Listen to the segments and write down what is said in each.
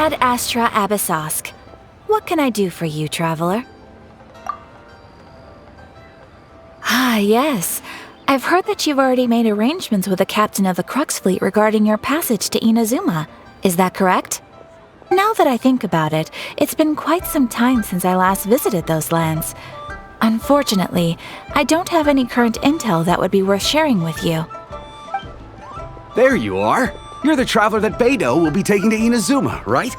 Ad Astra Abyssosk. What can I do for you, traveler? Ah, yes. I've heard that you've already made arrangements with the captain of the Crux fleet regarding your passage to Inazuma. Is that correct? Now that I think about it, it's been quite some time since I last visited those lands. Unfortunately, I don't have any current intel that would be worth sharing with you. There you are. You're the traveler that Beidou will be taking to Inazuma, right?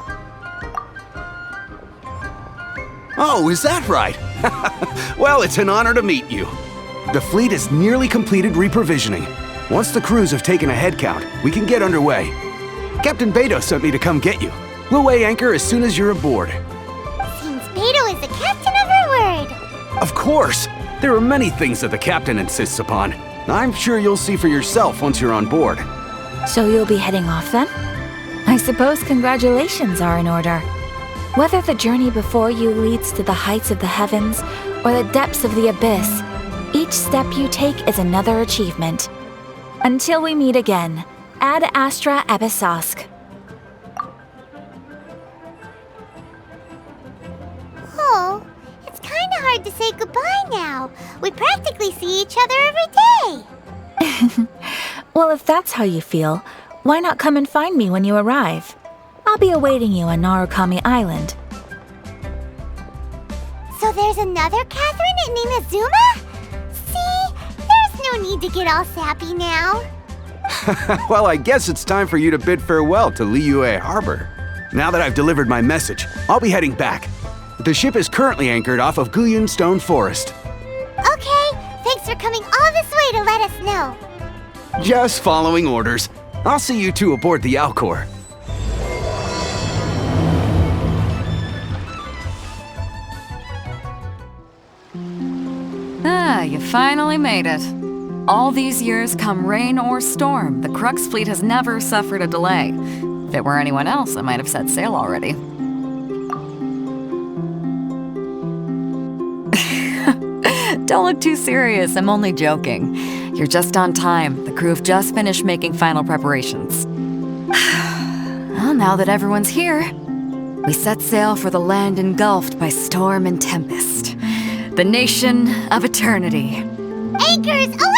Oh, is that right? Well, it's an honor to meet you. The fleet has nearly completed reprovisioning. Once the crews have taken a head count, we can get underway. Captain Beidou sent me to come get you. We'll weigh anchor as soon as you're aboard. Seems Beidou is the captain of her word. Of course! There are many things that the captain insists upon. I'm sure you'll see for yourself once you're on board. So you'll be heading off then? I suppose congratulations are in order. Whether the journey before you leads to the heights of the heavens or the depths of the abyss, each step you take is another achievement. Until we meet again, Ad Astra Abyssosk. Oh, it's kinda hard to say goodbye now. We practically see each other every day. Well, if that's how you feel, why not come and find me when you arrive? I'll be awaiting you on Narukami Island. So there's another Catherine in Inazuma? See? There's no need to get all sappy now. Well, I guess it's time for you to bid farewell to Liyue Harbor. Now that I've delivered my message, I'll be heading back. The ship is currently anchored off of Guyun Stone Forest. Okay, thanks for coming all this way to let us know. Just following orders. I'll see you two aboard the Alcor. Ah, you finally made it. All these years, come rain or storm, the Crux fleet has never suffered a delay. If it were anyone else, I might have set sail already. Don't look too serious, I'm only joking. You're just on time. The crew have just finished making final preparations. Well, now that everyone's here, we set sail for the land engulfed by storm and tempest. The nation of eternity. Anchors away!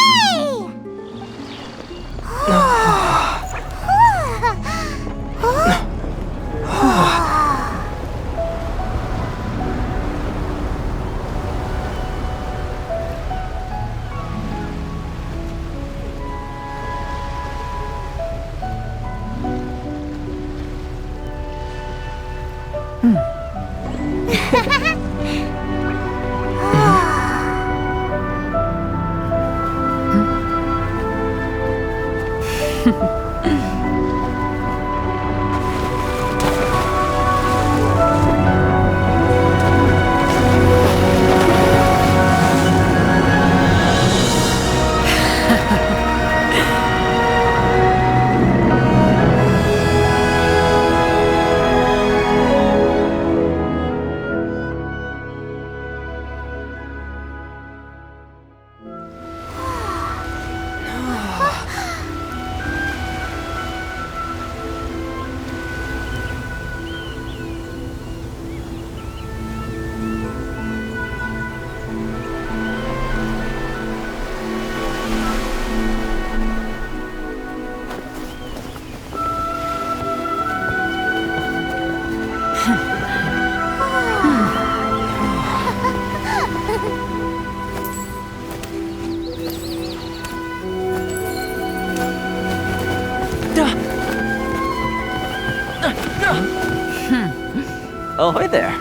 Ahoy there.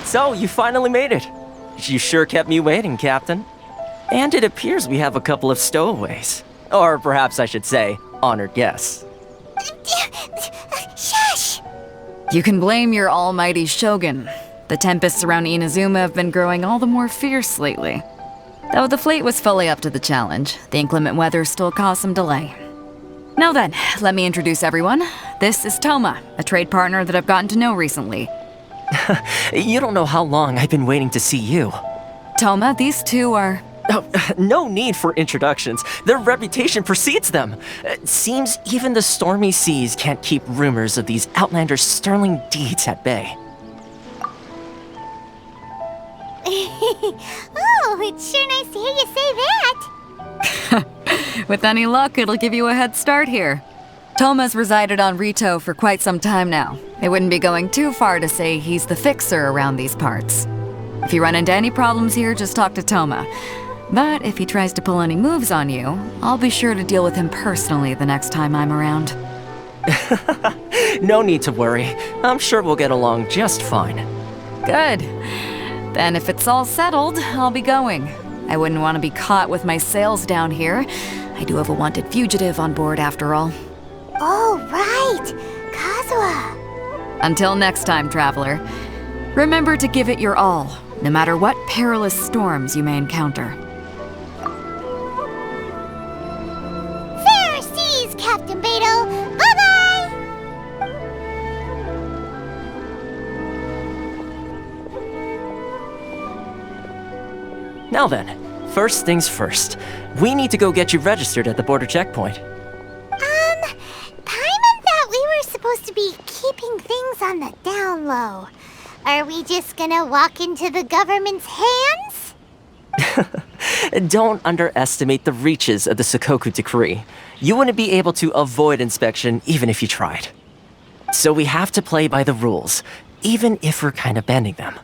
So, you finally made it. You sure kept me waiting, Captain. And it appears we have a couple of stowaways. Or perhaps I should say, honored guests. Shush! You can blame your almighty shogun. The tempests around Inazuma have been growing all the more fierce lately. Though the fleet was fully up to the challenge, the inclement weather still caused some delay. Now then, let me introduce everyone. This is Toma, a trade partner that I've gotten to know recently. You don't know how long I've been waiting to see you. Toma, these two are Oh, no need for introductions. Their reputation precedes them. It seems even the stormy seas can't keep rumors of these Outlander's sterling deeds at bay. Oh, it's sure nice to hear you say that. With any luck, it'll give you a head start here. Toma's resided on Ritou for quite some time now. It wouldn't be going too far to say he's the fixer around these parts. If you run into any problems here, just talk to Toma. But if he tries to pull any moves on you, I'll be sure to deal with him personally the next time I'm around. No need to worry. I'm sure we'll get along just fine. Good. Then if it's all settled, I'll be going. I wouldn't want to be caught with my sails down here. I do have a wanted fugitive on board after all. Oh, right. Kazuha. Until next time, traveler. Remember to give it your all, no matter what perilous storms you may encounter. Fair seas, Captain Beidou. Bye-bye! Now then, first things first. We need to go get you registered at the border checkpoint. Paimon thought we were supposed to be keeping things on the down low. Are we just gonna walk into the government's hands? Don't underestimate the reaches of the Sakoku Decree. You wouldn't be able to avoid inspection even if you tried. So we have to play by the rules, even if we're kind of bending them.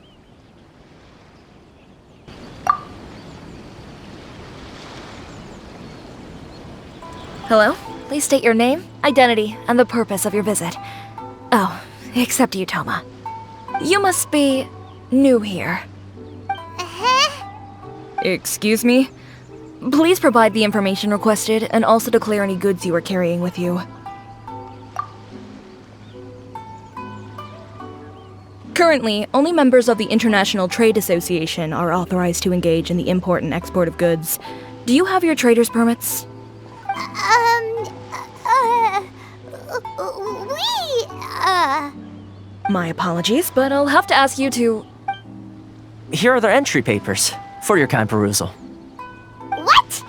Hello? Please state your name, identity, and the purpose of your visit. Oh, except you, Toma. You must be new here. Excuse me? Please provide the information requested and also declare any goods you are carrying with you. Currently, only members of the International Trade Association are authorized to engage in the import and export of goods. Do you have your trader's permits? My apologies, but I'll have to ask you to... Here are the entry papers for your kind perusal. What?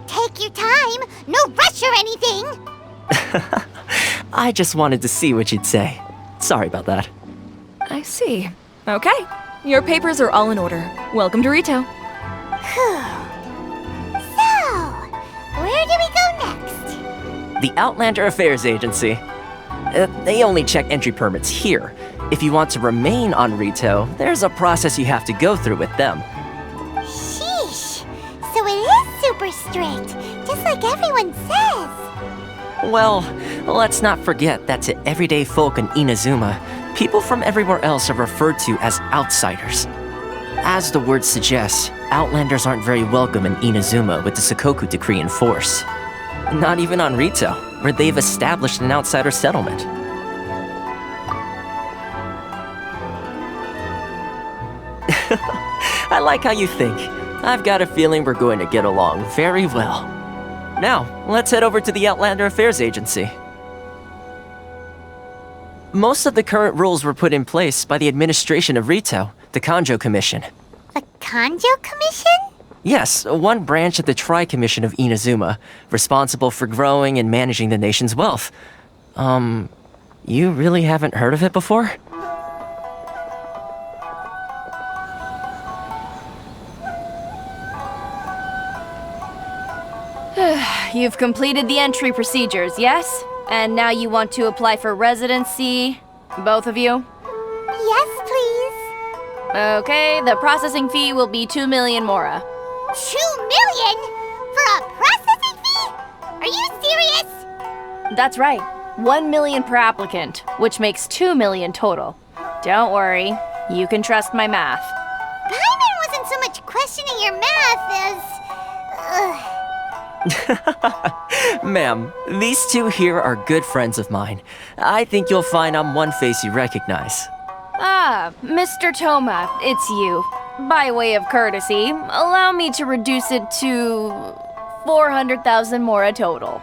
Take your time. No rush or anything. I just wanted to see what you'd say. Sorry about that. I see. Okay. Your papers are all in order. Welcome to Ritou. So, where do we go next? The Outlander Affairs Agency. They only check entry permits here. If you want to remain on Ritou, there's a process you have to go through with them. Sheesh. So it is super strict, just like everyone says. Well, let's not forget that to everyday folk in Inazuma, people from everywhere else are referred to as outsiders. As the word suggests, Outlanders aren't very welcome in Inazuma with the Sakoku Decree in force. Not even on Ritou, where they've established an outsider settlement. I like how you think. I've got a feeling we're going to get along very well. Now, let's head over to the Outlander Affairs Agency. Most of the current rules were put in place by the administration of Ritou, the Kanjo Commission. The Kanjo Commission? Yes, one branch of the Tri-Commission of Inazuma, responsible for growing and managing the nation's wealth. You really haven't heard of it before? You've completed the entry procedures, yes? And now you want to apply for residency? Both of you? Yes, please. Okay, the processing fee will be 2 million mora. 2 million? For a processing fee? Are you serious? That's right. 1 million per applicant, which makes 2 million total. Don't worry, you can trust my math. Paimon wasn't so much questioning your math as... Ma'am, these two here are good friends of mine. I think you'll find I'm one face you recognize. Ah, Mr. Toma, it's you. By way of courtesy, allow me to reduce it to 400,000 mora total.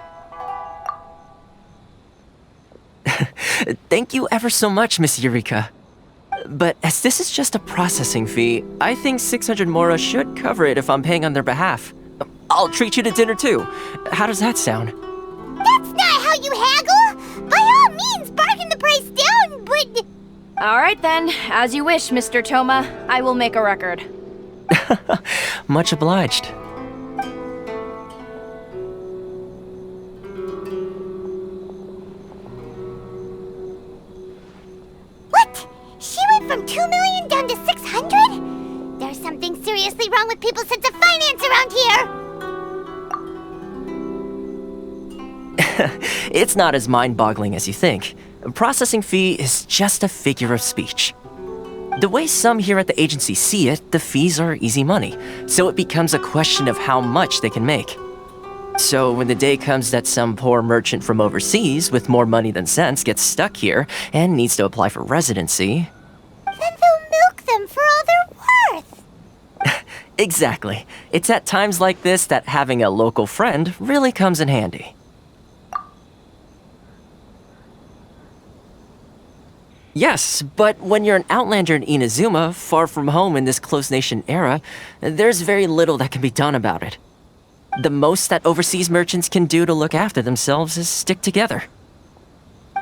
Thank you ever so much, Miss Eureka. But as this is just a processing fee, I think 600 mora should cover it if I'm paying on their behalf. I'll treat you to dinner too. How does that sound? That's not how you haggle! By all means, bargain the price down, but... Alright then, as you wish, Mr. Toma. I will make a record. Much obliged. What? She went from 2 million down to 600? There's something seriously wrong with people's sense of finance around here! It's not as mind-boggling as you think. A processing fee is just a figure of speech. The way some here at the agency see it, the fees are easy money, so it becomes a question of how much they can make. So when the day comes that some poor merchant from overseas with more money than sense gets stuck here and needs to apply for residency... Then they'll milk them for all they're worth! Exactly. It's at times like this that having a local friend really comes in handy. Yes, but when you're an Outlander in Inazuma, far from home in this close nation era, there's very little that can be done about it. The most that overseas merchants can do to look after themselves is stick together.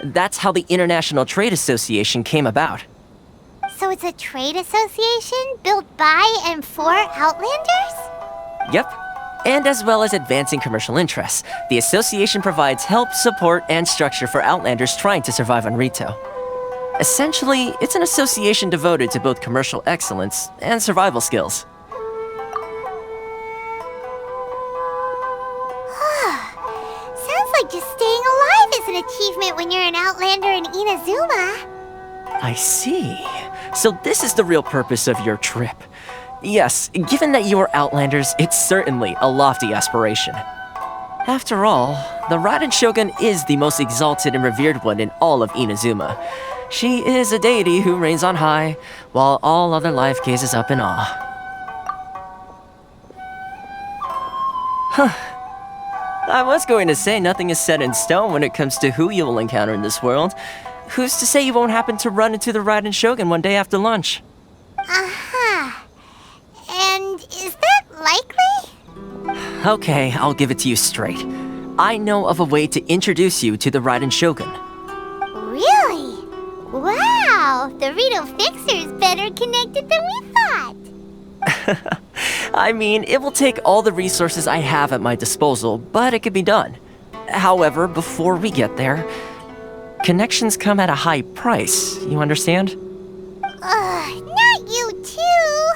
That's how the International Trade Association came about. So it's a trade association built by and for Outlanders? Yep. And as well as advancing commercial interests, the association provides help, support, and structure for Outlanders trying to survive on Ritou. Essentially, it's an association devoted to both commercial excellence and survival skills. Sounds like just staying alive is an achievement when you're an Outlander in Inazuma. I see. So this is the real purpose of your trip. Yes, given that you are Outlanders, it's certainly a lofty aspiration. After all, the Raiden Shogun is the most exalted and revered one in all of Inazuma. She is a deity who reigns on high, while all other life gazes up in awe. I was going to say nothing is set in stone when it comes to who you will encounter in this world. Who's to say you won't happen to run into the Raiden Shogun one day after lunch? Uh-huh. And is that likely? Okay, I'll give it to you straight. I know of a way to introduce you to the Raiden Shogun. Really? Wow! The Ritou Fixer is better connected than we thought! I mean, it will take all the resources I have at my disposal, but it can be done. However, before we get there, connections come at a high price, you understand? Not you too!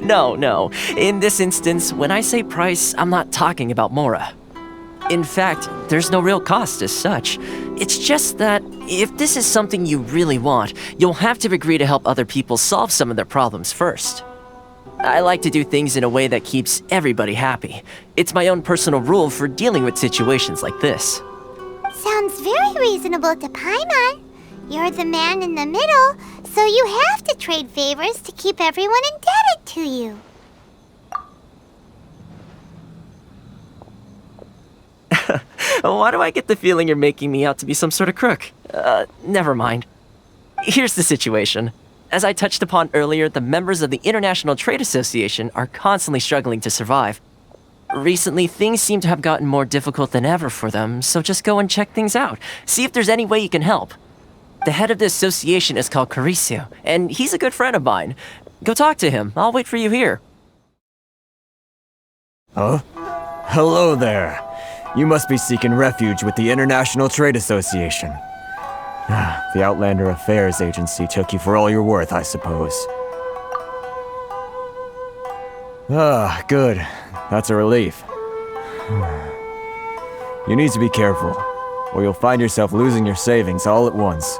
No. In this instance, when I say price, I'm not talking about Mora. In fact, there's no real cost as such. It's just that if this is something you really want, you'll have to agree to help other people solve some of their problems first. I like to do things in a way that keeps everybody happy. It's my own personal rule for dealing with situations like this. Sounds very reasonable to Paimon. You're the man in the middle, so you have to trade favors to keep everyone indebted to you. Why do I get the feeling you're making me out to be some sort of crook? Never mind. Here's the situation. As I touched upon earlier, the members of the International Trade Association are constantly struggling to survive. Recently, things seem to have gotten more difficult than ever for them, so just go and check things out. See if there's any way you can help. The head of the association is called Kurisu, and he's a good friend of mine. Go talk to him. I'll wait for you here. Huh? Hello there. You must be seeking refuge with the International Trade Association. The Outlander Affairs Agency took you for all you're worth, I suppose. Good. That's a relief. You need to be careful, or you'll find yourself losing your savings all at once.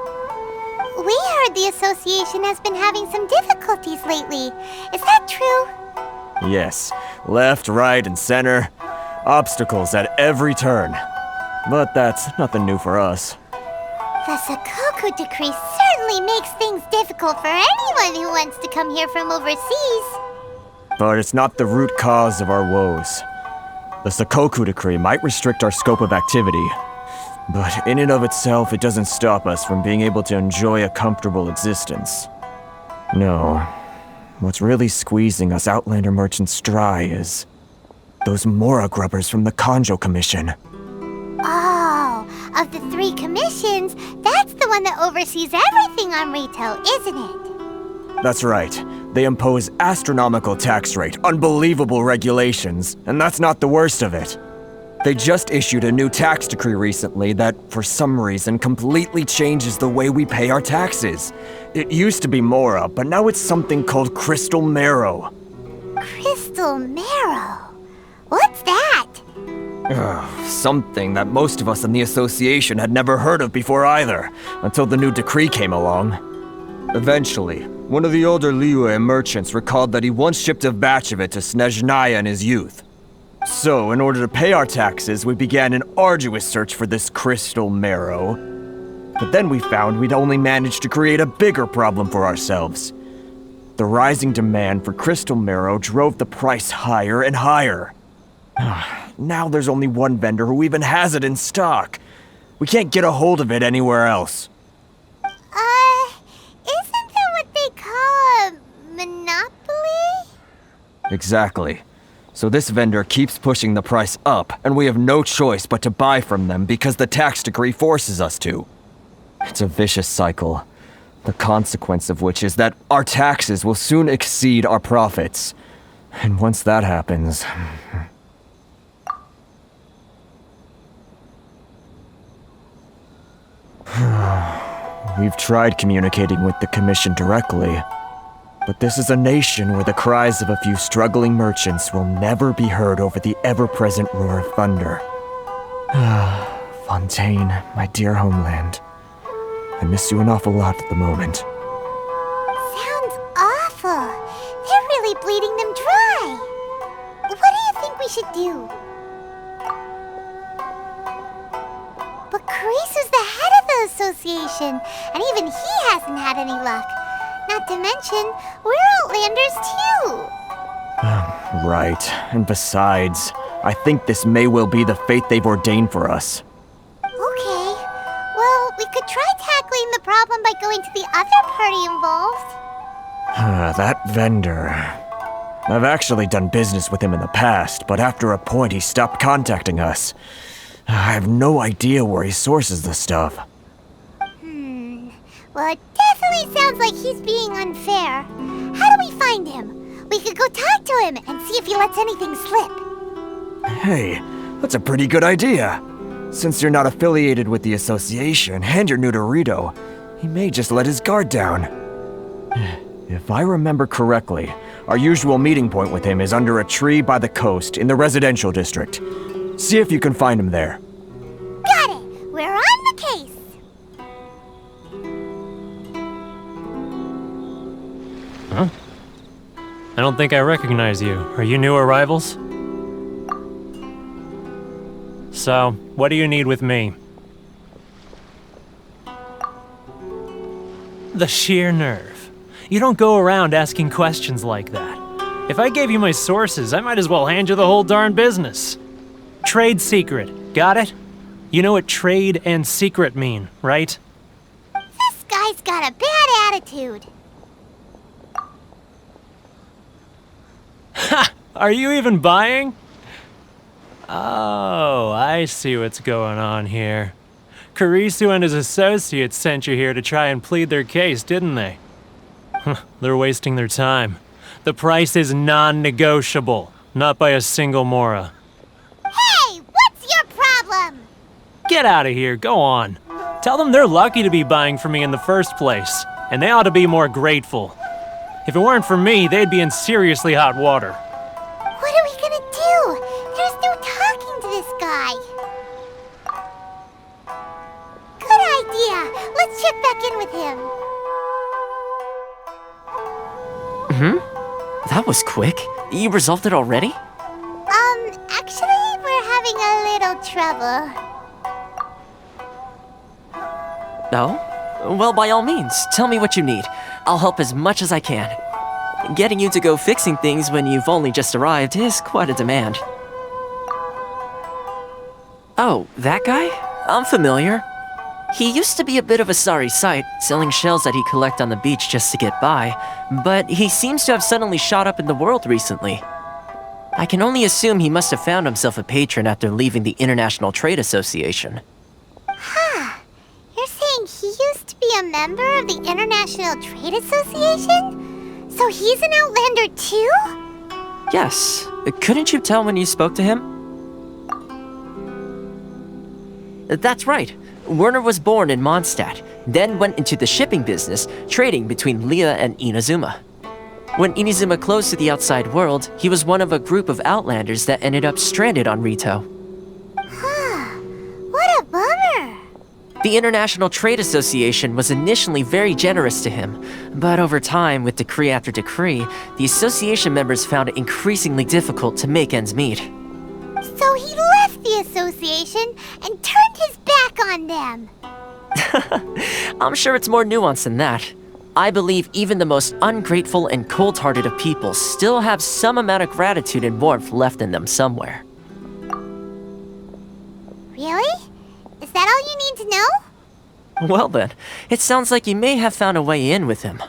We heard the association has been having some difficulties lately. Is that true? Yes. Left, right, and center. Obstacles at every turn. But that's nothing new for us. The Sakoku decree certainly makes things difficult for anyone who wants to come here from overseas. But it's not the root cause of our woes. The Sakoku decree might restrict our scope of activity, But in and of itself, it doesn't stop us from being able to enjoy a comfortable existence. No, what's really squeezing us Outlander merchants dry is those Mora grubbers from the Conjo Commission. Oh, of the 3 commissions, that's the one that oversees everything on Ritou, isn't it? That's right. They impose astronomical tax rate, unbelievable regulations, and that's not the worst of it. They just issued a new tax decree recently that, for some reason, completely changes the way we pay our taxes. It used to be Mora, but now it's something called Crystal Marrow. Crystal Marrow? What's that? Something that most of us in the association had never heard of before either, until the new decree came along. Eventually, one of the older Liyue merchants recalled that he once shipped a batch of it to Snezhnaya in his youth. So, in order to pay our taxes, we began an arduous search for this crystal marrow. But then we found we'd only managed to create a bigger problem for ourselves. The rising demand for crystal marrow drove the price higher and higher. Now there's only one vendor who even has it in stock. We can't get a hold of it anywhere else. Isn't that what they call a monopoly? Exactly. So this vendor keeps pushing the price up, and we have no choice but to buy from them because the tax decree forces us to. It's a vicious cycle, the consequence of which is that our taxes will soon exceed our profits. And once that happens... We've tried communicating with the Commission directly, but this is a nation where the cries of a few struggling merchants will never be heard over the ever-present roar of thunder. Fontaine, my dear homeland. I miss you an awful lot at the moment. Sounds awful. They're really bleeding them dry. What do you think we should do? But Carisu's the head of the association, and even he hasn't had any luck. Not to mention, we're Outlanders too. Right, and besides, I think this may well be the fate they've ordained for us. Okay, well, we could try tackling the problem by going to the other party involved. That vendor... I've actually done business with him in the past, but after a point he stopped contacting us. I have no idea where he sources the stuff. Well, it definitely sounds like he's being unfair. How do we find him? We could go talk to him and see if he lets anything slip. Hey, that's a pretty good idea. Since you're not affiliated with the association and you're new to Ritou, he may just let his guard down. If I remember correctly, our usual meeting point with him is under a tree by the coast in the residential district. See if you can find him there. Got it! We're on the case! Huh? I don't think I recognize you. Are you new arrivals? So, what do you need with me? The sheer nerve. You don't go around asking questions like that. If I gave you my sources, I might as well hand you the whole darn business. Trade secret, got it? You know what trade and secret mean, right? This guy's got a bad attitude. Ha! Are you even buying? Oh, I see what's going on here. Carisu and his associates sent you here to try and plead their case, didn't they? They're wasting their time. The price is non-negotiable, not by a single Mora. Hey, what's your problem? Get out of here, go on. Tell them they're lucky to be buying from me in the first place, and they ought to be more grateful. If it weren't for me, they'd be in seriously hot water. What are we gonna do? There's no talking to this guy. Good idea. Let's check back in with him. That was quick. You resolved it already? Actually, we're having a little trouble. No? Well, by all means, tell me what you need. I'll help as much as I can. Getting you to go fixing things when you've only just arrived is quite a demand. Oh, that guy? I'm familiar. He used to be a bit of a sorry sight, selling shells that he'd collect on the beach just to get by, but he seems to have suddenly shot up in the world recently. I can only assume he must have found himself a patron after leaving the International Trade Association. Huh. You're saying he used to be a member of the International Trade Association? So he's an Outlander too? Yes. Couldn't you tell when you spoke to him? That's right. Werner was born in Mondstadt, then went into the shipping business, trading between Leah and Inazuma. When Inazuma closed to the outside world, he was one of a group of Outlanders that ended up stranded on Ritou. Huh. What a bummer. The International Trade Association was initially very generous to him, but over time, with decree after decree, the association members found it increasingly difficult to make ends meet. So he left the association and turned his back on them. I'm sure it's more nuanced than that. I believe even the most ungrateful and cold-hearted of people still have some amount of gratitude and warmth left in them somewhere. Really? Is that all you need to know? Well then, it sounds like you may have found a way in with him.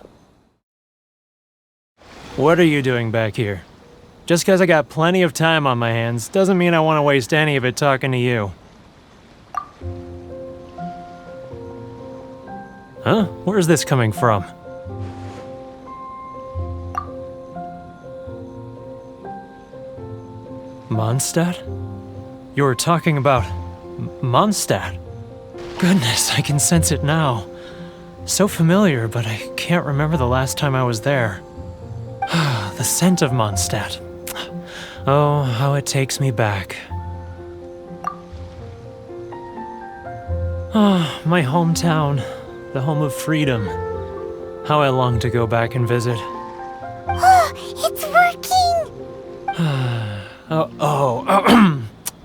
What are you doing back here? Just because I got plenty of time on my hands doesn't mean I want to waste any of it talking to you. Huh? Where's this coming from? Mondstadt? You were talking about Mondstadt? Goodness, I can sense it now. So familiar, but I can't remember the last time I was there. The scent of Mondstadt. Oh, how it takes me back. Oh, my hometown, the home of freedom. How I long to go back and visit. Oh, it's working!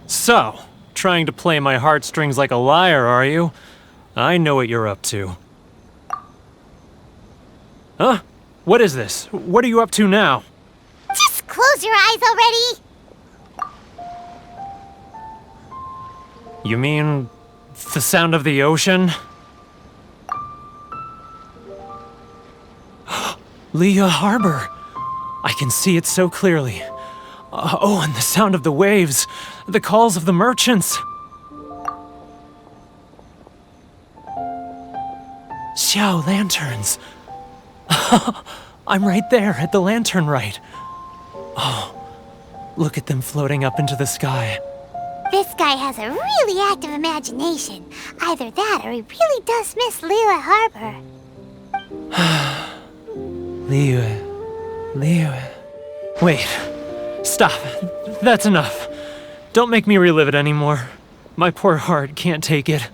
So, trying to play my heartstrings like a liar, are you? I know what you're up to. Huh? What is this? What are you up to now? Just close your eyes already! You mean the sound of the ocean? Leah Harbor! I can see it so clearly. Oh, and the sound of the waves, the calls of the merchants. Xiao lanterns. I'm right there at the lantern right. Oh, look at them floating up into the sky. This guy has a really active imagination. Either that or he really does miss Liyue Harbor. Liyue. Wait. Stop. That's enough. Don't make me relive it anymore. My poor heart can't take it.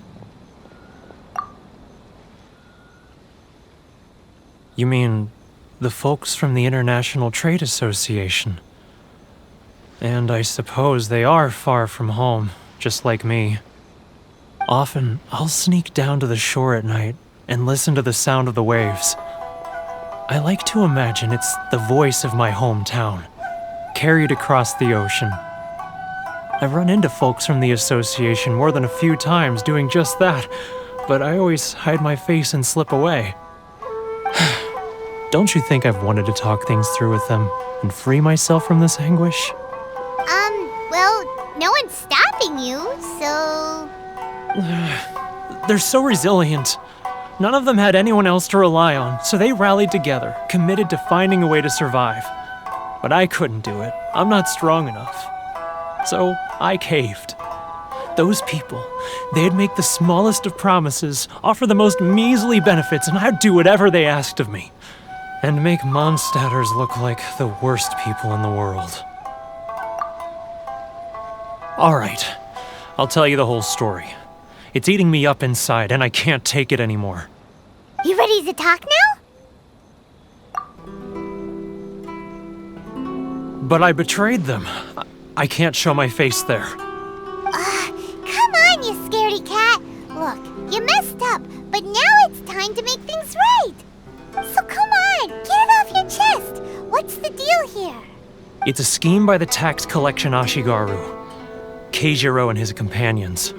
You mean the folks from the International Trade Association? And I suppose they are far from home, just like me. Often, I'll sneak down to the shore at night and listen to the sound of the waves. I like to imagine it's the voice of my hometown, carried across the ocean. I've run into folks from the association more than a few times doing just that, but I always hide my face and slip away. Don't you think I've wanted to talk things through with them and free myself from this anguish? Well, no one's stopping you, so... They're so resilient. None of them had anyone else to rely on, so they rallied together, committed to finding a way to survive. But I couldn't do it. I'm not strong enough. So I caved. Those people, they'd make the smallest of promises, offer the most measly benefits, and I'd do whatever they asked of me. And make Mondstadters look like the worst people in the world. Alright, I'll tell you the whole story. It's eating me up inside, and I can't take it anymore. You ready to talk now? But I betrayed them. I can't show my face there. Come on, you scaredy cat. Look, you messed up, but now it's time to make things right. So come on, get it off your chest. What's the deal here? It's a scheme by the tax collection Ashigaru, Keijiro and his companions.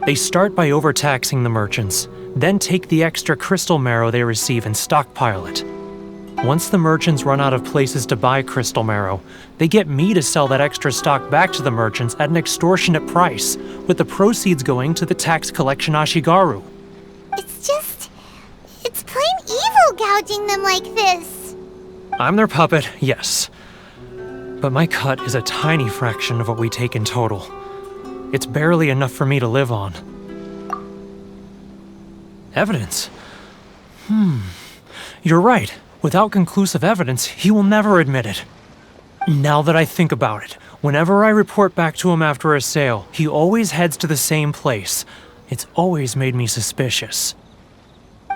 They start by overtaxing the merchants, then take the extra crystal marrow they receive and stockpile it. Once the merchants run out of places to buy crystal marrow, they get me to sell that extra stock back to the merchants at an extortionate price, with the proceeds going to the tax collection Ashigaru. It's plain evil gouging them like this. I'm their puppet, yes. But my cut is a tiny fraction of what we take in total. It's barely enough for me to live on. Evidence? You're right. Without conclusive evidence, he will never admit it. Now that I think about it, whenever I report back to him after a sale, he always heads to the same place. It's always made me suspicious.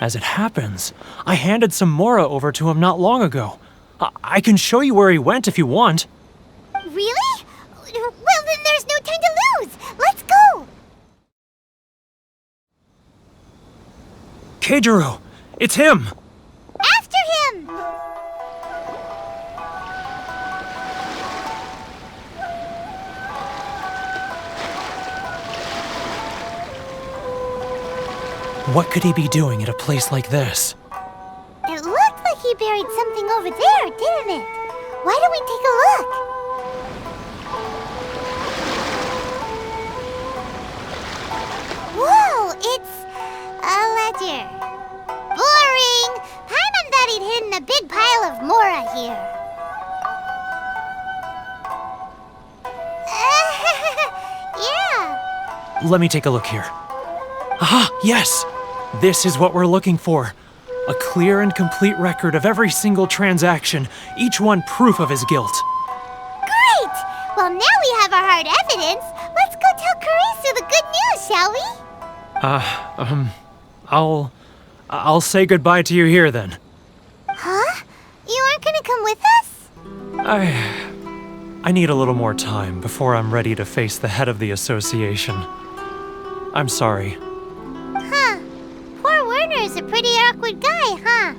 As it happens, I handed some Mora over to him not long ago. I can show you where he went if you want. Really? Well, then there's no time to lose. Let's go. Keijiro! It's him! After him! What could he be doing at a place like this? It looked like he buried something over there, didn't it? Why don't we take a look? Whoa, it's a ledger. Boring! Paimon thought he'd hidden a big pile of Mora here. Yeah. Let me take a look here. Aha, yes! This is what we're looking for. A clear and complete record of every single transaction, each one proof of his guilt. Great! Well, now we have our hard evidence. Let's go tell Karisu the good news, shall we? I'll say goodbye to you here then. Huh? You aren't gonna come with us? I need a little more time before I'm ready to face the head of the association. I'm sorry. Huh. Poor Werner's a pretty awkward guy, huh?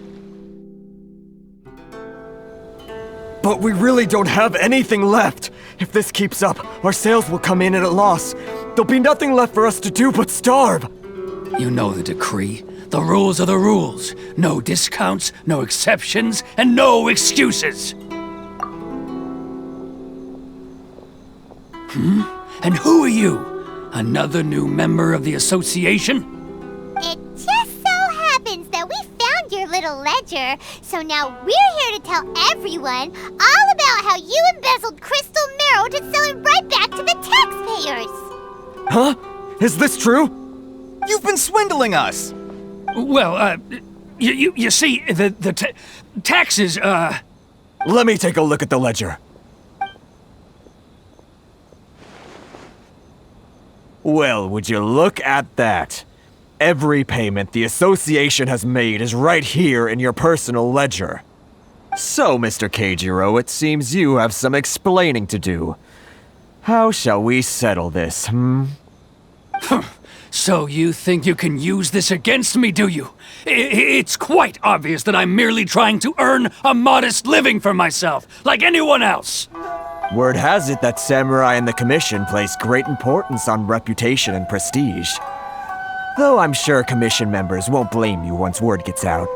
But we really don't have anything left. If this keeps up, our sales will come in at a loss. There'll be nothing left for us to do but starve. You know the decree. The rules are the rules. No discounts, no exceptions, and no excuses. And who are you? Another new member of the association? It just so happens that we found your little ledger, so now we're here to tell everyone all about how you embezzled crystal marrow to sell it right back to the taxpayers. Huh? Is this true? You've been swindling us! Well, you see, the taxes, Let me take a look at the ledger. Well, would you look at that? Every payment the association has made is right here in your personal ledger. So, Mr. Keijiro, it seems you have some explaining to do. How shall we settle this, So you think you can use this against me, do you? It's quite obvious that I'm merely trying to earn a modest living for myself, like anyone else. Word has it that Samurai and the Commission place great importance on reputation and prestige. Though I'm sure Commission members won't blame you once word gets out.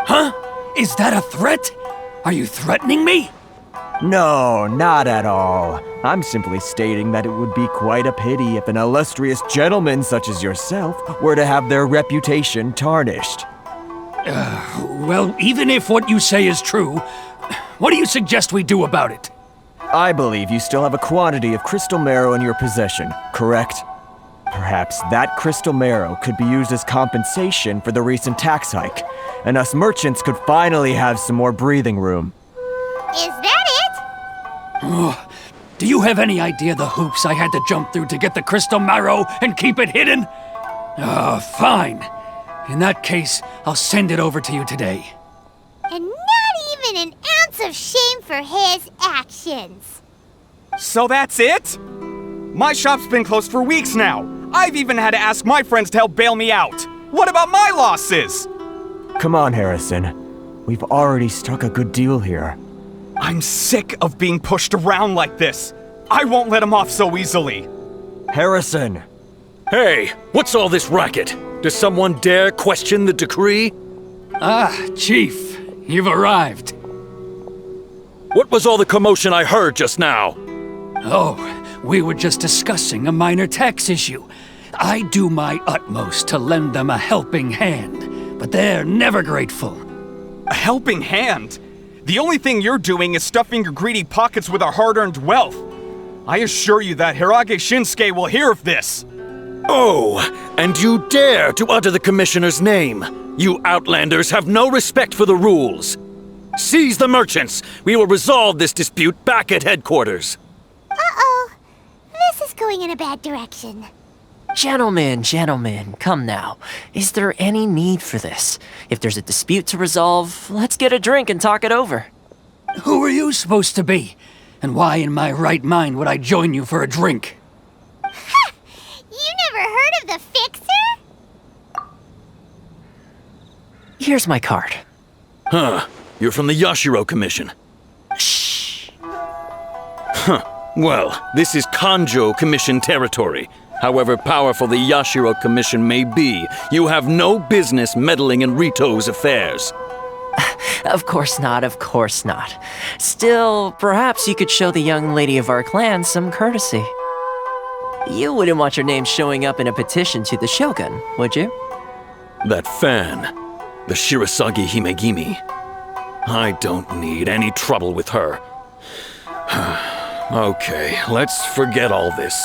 Huh? Is that a threat? Are you threatening me? No, not at all. I'm simply stating that it would be quite a pity if an illustrious gentleman such as yourself were to have their reputation tarnished. Well, even if what you say is true, what do you suggest we do about it? I believe you still have a quantity of crystal marrow in your possession, correct? Perhaps that crystal marrow could be used as compensation for the recent tax hike, and us merchants could finally have some more breathing room. Is that it? Do you have any idea the hoops I had to jump through to get the crystal marrow and keep it hidden? Fine. In that case, I'll send it over to you today. And not even an ounce of shame for his actions. So that's it? My shop's been closed for weeks now. I've even had to ask my friends to help bail me out. What about my losses? Come on, Harrison. We've already struck a good deal here. I'm sick of being pushed around like this. I won't let him off so easily. Harrison! Hey, what's all this racket? Does someone dare question the decree? Ah, Chief, you've arrived. What was all the commotion I heard just now? Oh, we were just discussing a minor tax issue. I do my utmost to lend them a helping hand, but they're never grateful. A helping hand? The only thing you're doing is stuffing your greedy pockets with our hard-earned wealth. I assure you that Hirage Shinsuke will hear of this. Oh, and you dare to utter the Commissioner's name. You Outlanders have no respect for the rules. Seize the merchants. We will resolve this dispute back at headquarters. Uh-oh. This is going in a bad direction. Gentlemen, come now. Is there any need for this? If there's a dispute to resolve, let's get a drink and talk it over. Who are you supposed to be? And why in my right mind would I join you for a drink? Ha! You never heard of the Fixer? Here's my card. Huh. You're from the Yashiro Commission. Shh. Huh. Well, this is Kanjo Commission territory. However powerful the Yashiro Commission may be, you have no business meddling in Ritou's affairs. Of course not. Still, perhaps you could show the young lady of our clan some courtesy. You wouldn't want your name showing up in a petition to the Shogun, would you? That fan, the Shirasagi Himegimi. I don't need any trouble with her. Okay, let's forget all this.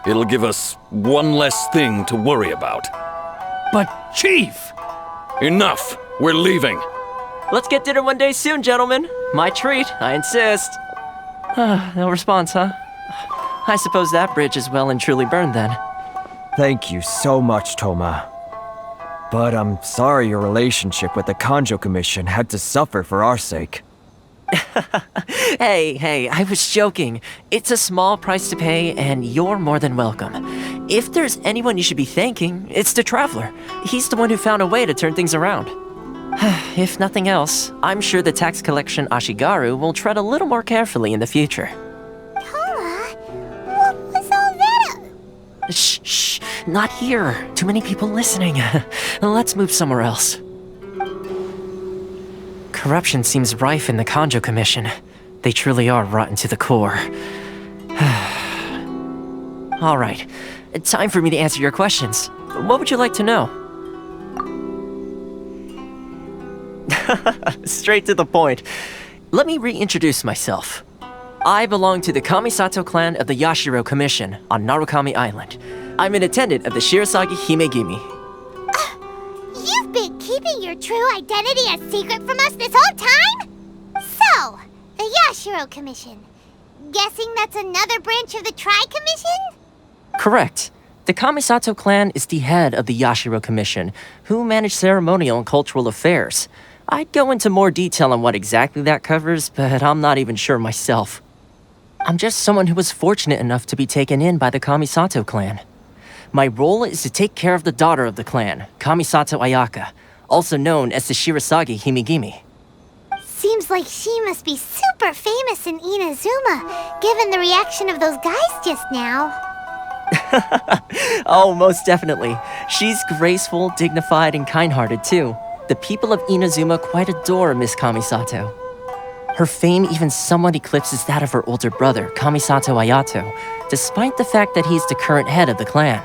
It'll give us one less thing to worry about. But, Chief! Enough! We're leaving! Let's get dinner one day soon, gentlemen. My treat, I insist. No response, huh? I suppose that bridge is well and truly burned then. Thank you so much, Toma. But I'm sorry your relationship with the Kanjo Commission had to suffer for our sake. Hey, I was joking. It's a small price to pay, and you're more than welcome. If there's anyone you should be thanking, it's the Traveler. He's the one who found a way to turn things around. If nothing else, I'm sure the tax collection Ashigaru will tread a little more carefully in the future. Toma, what was all that? Shh, not here. Too many people listening. Let's move somewhere else. Corruption seems rife in the Kanjo Commission. They truly are rotten to the core. All right, time for me to answer your questions. What would you like to know? Straight to the point. Let me reintroduce myself. I belong to the Kamisato clan of the Yashiro Commission on Narukami Island. I'm an attendant of the Shirasagi Himegimi. You've been keeping your true identity a secret from us this whole time? So, the Yashiro Commission. Guessing that's another branch of the Tri-Commission? Correct. The Kamisato clan is the head of the Yashiro Commission, who manage ceremonial and cultural affairs. I'd go into more detail on what exactly that covers, but I'm not even sure myself. I'm just someone who was fortunate enough to be taken in by the Kamisato clan. My role is to take care of the daughter of the clan, Kamisato Ayaka, also known as the Shirasagi Himegimi. Seems like she must be super famous in Inazuma, given the reaction of those guys just now. Oh, most definitely. She's graceful, dignified, and kind-hearted too. The people of Inazuma quite adore Miss Kamisato. Her fame even somewhat eclipses that of her older brother, Kamisato Ayato, despite the fact that he's the current head of the clan.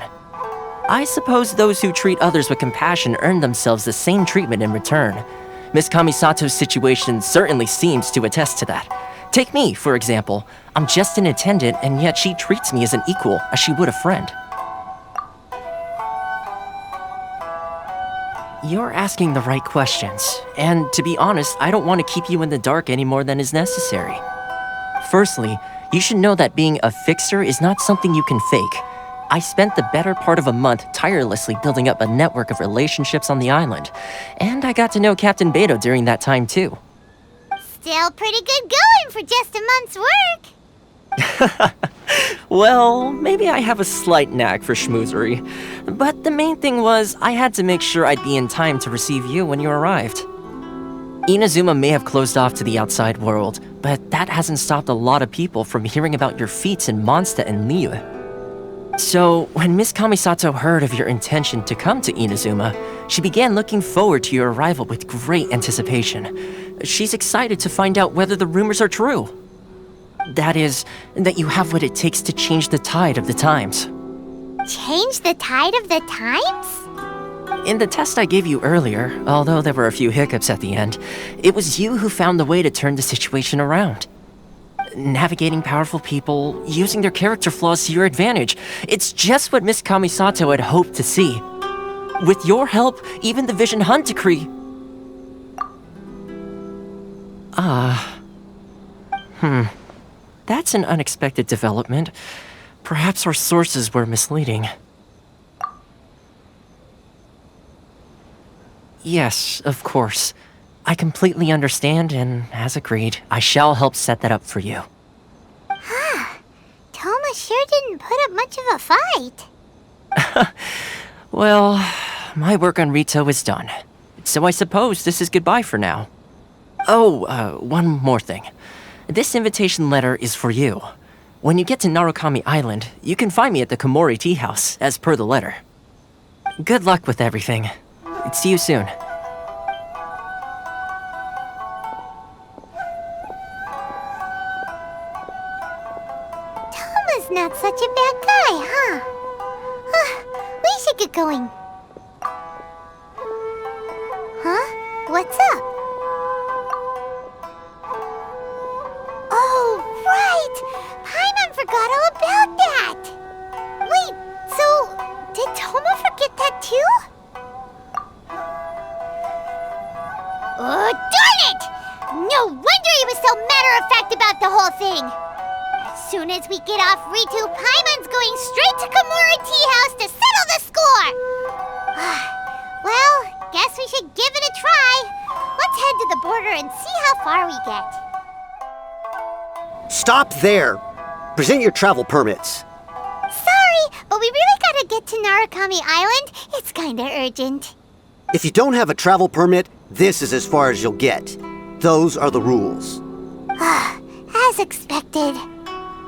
I suppose those who treat others with compassion earn themselves the same treatment in return. Miss Kamisato's situation certainly seems to attest to that. Take me, for example. I'm just an attendant, and yet she treats me as an equal, as she would a friend. You're asking the right questions, and to be honest, I don't want to keep you in the dark any more than is necessary. Firstly, you should know that being a fixer is not something you can fake. I spent the better part of a month tirelessly building up a network of relationships on the island, and I got to know Captain Beto during that time too. Still pretty good going for just a month's work. Well, maybe I have a slight knack for schmoozery, but the main thing was I had to make sure I'd be in time to receive you when you arrived. Inazuma may have closed off to the outside world, but that hasn't stopped a lot of people from hearing about your feats in Mondstadt and Liyue. So, when Miss Kamisato heard of your intention to come to Inazuma, she began looking forward to your arrival with great anticipation. She's excited to find out whether the rumors are true. That is, that you have what it takes to change the tide of the times. Change the tide of the times? In the test I gave you earlier, although there were a few hiccups at the end, it was you who found the way to turn the situation around. Navigating powerful people, using their character flaws to your advantage. It's just what Miss Kamisato had hoped to see. With your help, even the Vision Hunt decree... That's an unexpected development. Perhaps our sources were misleading. Yes, of course. I completely understand, and as agreed, I shall help set that up for you. Toma sure didn't put up much of a fight. Well, my work on Ritou is done. So I suppose this is goodbye for now. Oh, one more thing. This invitation letter is for you. When you get to Narukami Island, you can find me at the Komori Tea House, as per the letter. Good luck with everything. See you soon. Toma's not such a bad guy, huh? We should get going. Huh? What's up? Oh, right! Paimon forgot all about that! Wait, so did Toma forget that too? Oh, darn it! No wonder he was so matter-of-fact about the whole thing! As soon as we get off Ritou, Paimon's going straight to Komori Tea House to settle the score! Well, guess we should give it a try. Let's head to the border and see how far we get. Stop there! Present your travel permits. Sorry, but we really gotta get to Narukami Island. It's kinda urgent. If you don't have a travel permit, this is as far as you'll get. Those are the rules. As expected.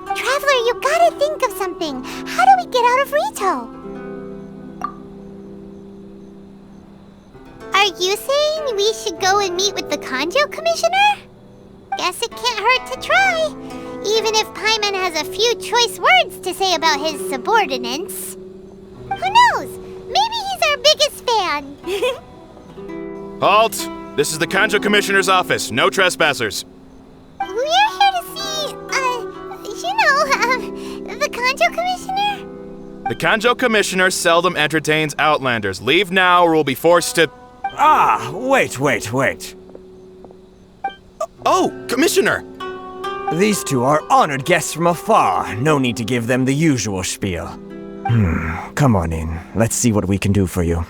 Traveler, you gotta think of something. How do we get out of Ritou? Are you saying we should go and meet with the Kanjo Commissioner? Guess it can't hurt to try. Even if Paimon has a few choice words to say about his subordinates. Who knows? Maybe he's our biggest fan. Halt! This is the Kanjo Commissioner's office. No trespassers. We're here to see, the Kanjo Commissioner? The Kanjo Commissioner seldom entertains Outlanders. Leave now or we'll be forced to... Wait. Oh, Commissioner! These two are honored guests from afar. No need to give them the usual spiel. Come on in. Let's see what we can do for you.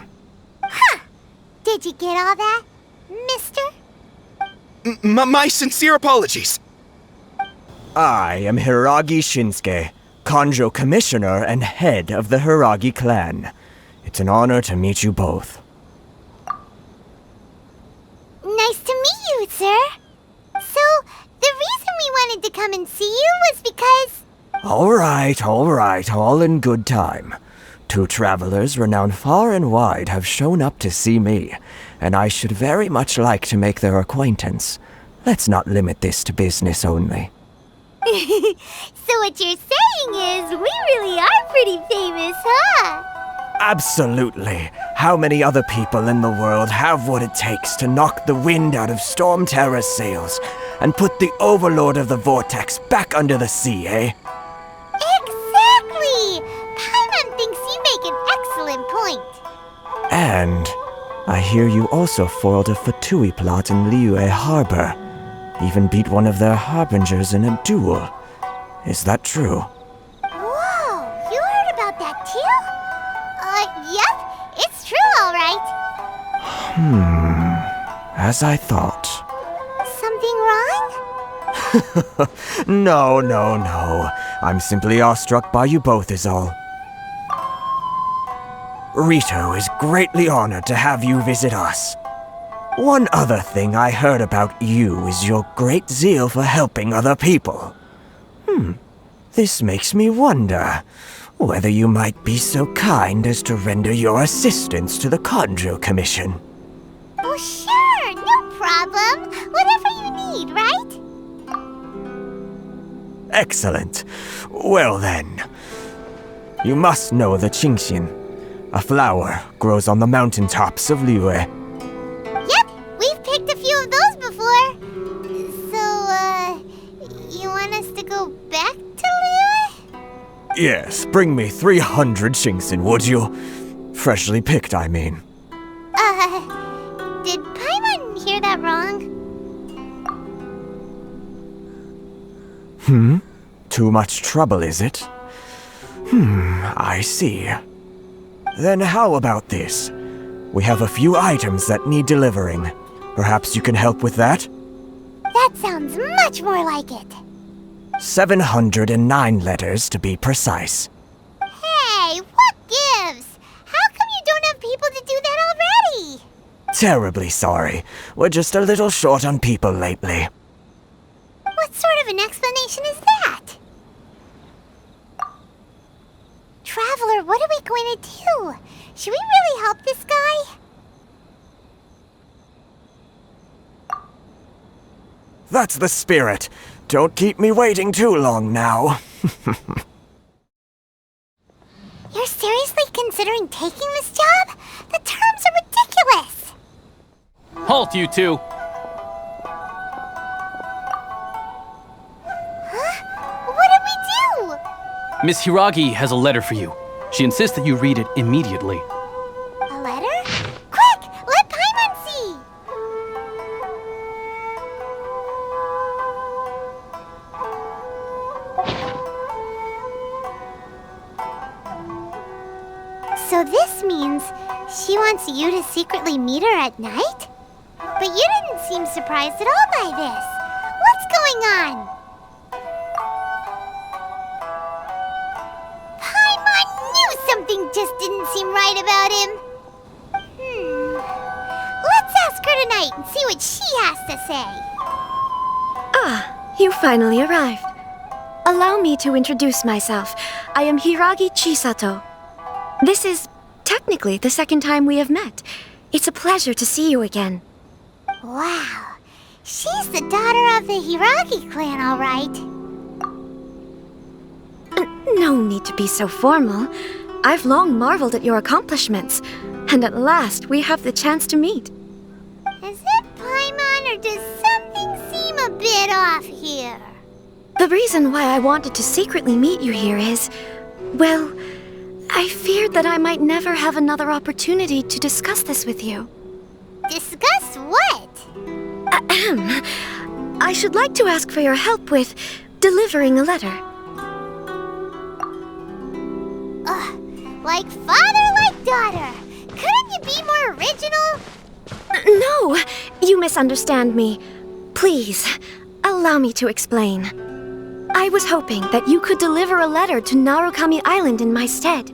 Did you get all that, mister? My sincere apologies. I am Hiragi Shinsuke, Kanjo Commissioner and head of the Hiragi clan. It's an honor to meet you both. Nice to meet you, sir. So, the reason we wanted to come and see you was because... All right, all in good time. Two travelers renowned far and wide have shown up to see me, and I should very much like to make their acquaintance. Let's not limit this to business only. So what you're saying is, we really are pretty famous, huh? Absolutely. How many other people in the world have what it takes to knock the wind out of Storm Terror's sails and put the Overlord of the Vortex back under the sea, eh? Exactly! Paimon thinks you make an excellent point. And I hear you also foiled a Fatui plot in Liyue Harbor. Even beat one of their harbingers in a duel. Is that true? Whoa, you heard about that too? Yep, it's true, all right. As I thought. Something wrong? No. I'm simply awestruck by you both is all. Ritou is greatly honored to have you visit us. One other thing I heard about you is your great zeal for helping other people. This makes me wonder, whether you might be so kind as to render your assistance to the Conjo Commission. Oh, sure, no problem. Whatever you need, right? Excellent. Well then, you must know the Qingxin. A flower grows on the mountaintops of Liyue. Yep, we've picked a few of those before. So, you want us to go back to Liyue? Yes, bring me 300 Qingxin, would you? Freshly picked, I mean. Did Paimon hear that wrong? Too much trouble, is it? I see. Then how about this? We have a few items that need delivering. Perhaps you can help with that? That sounds much more like it. 709 letters to be precise. Hey, what gives? How come you don't have people to do that already? Terribly sorry. We're just a little short on people lately. What sort of an explanation is that? Traveler, what are we going to do? Should we really help this guy? That's the spirit. Don't keep me waiting too long now. You're seriously considering taking this job? The terms are ridiculous! Halt, you two! Huh? What did we do? Miss Hiragi has a letter for you. She insists that you read it immediately. A letter? Quick! Let Paimon see! So this means she wants you to secretly meet her at night? But you didn't seem surprised at all by this. What's going on? Paimon knew something just didn't seem right about him. Let's ask her tonight and see what she has to say. Ah, you finally arrived. Allow me to introduce myself. I am Hiragi Chisato. This is technically the second time we have met. It's a pleasure to see you again. Wow, she's the daughter of the Hiragi clan, all right. No need to be so formal. I've long marveled at your accomplishments, and at last we have the chance to meet. Is it Paimon, or does something seem a bit off here? The reason why I wanted to secretly meet you here is, well, I feared that I might never have another opportunity to discuss this with you. Discuss what? Ahem. I should like to ask for your help with delivering a letter. Like father, like daughter. Couldn't you be more original? No, you misunderstand me. Please, allow me to explain. I was hoping that you could deliver a letter to Narukami Island in my stead.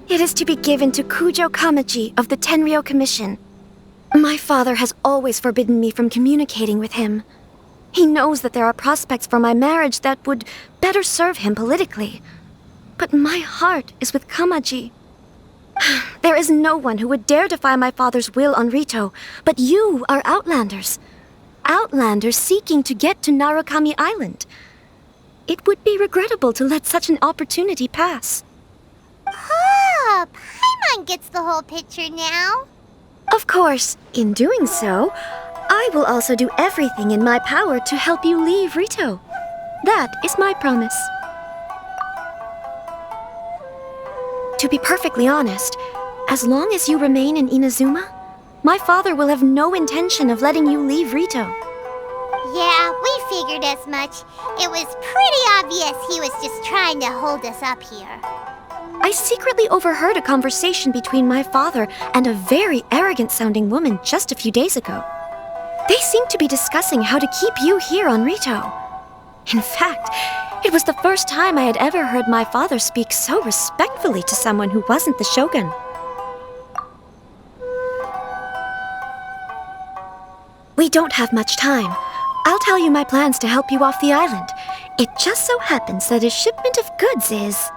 It is to be given to Kujo Kamaji of the Tenryou Commission. My father has always forbidden me from communicating with him. He knows that there are prospects for my marriage that would better serve him politically. But my heart is with Kamaji. There is no one who would dare defy my father's will on Ritou, but you are Outlanders. Outlanders seeking to get to Narukami Island. It would be regrettable to let such an opportunity pass. Oh, Paimon gets the whole picture now. Of course, in doing so, I will also do everything in my power to help you leave Ritou. That is my promise. To be perfectly honest, as long as you remain in Inazuma, my father will have no intention of letting you leave Ritou. Yeah, we figured as much. It was pretty obvious he was just trying to hold us up here. I secretly overheard a conversation between my father and a very arrogant-sounding woman just a few days ago. They seemed to be discussing how to keep you here on Ritou. In fact, it was the first time I had ever heard my father speak so respectfully to someone who wasn't the shogun. We don't have much time. I'll tell you my plans to help you off the island. It just so happens that a shipment of goods is...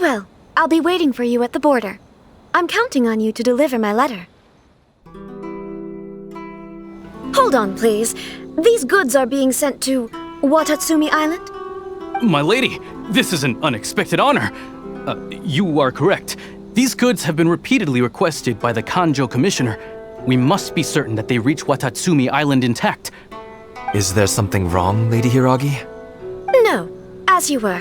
well. I'll be waiting for you at the border. I'm counting on you to deliver my letter. Hold on, please. These goods are being sent to Watatsumi Island? My lady, this is an unexpected honor. You are correct. These goods have been repeatedly requested by the Kanjo Commissioner. We must be certain that they reach Watatsumi Island intact. Is there something wrong, Lady Hiragi? No, as you were.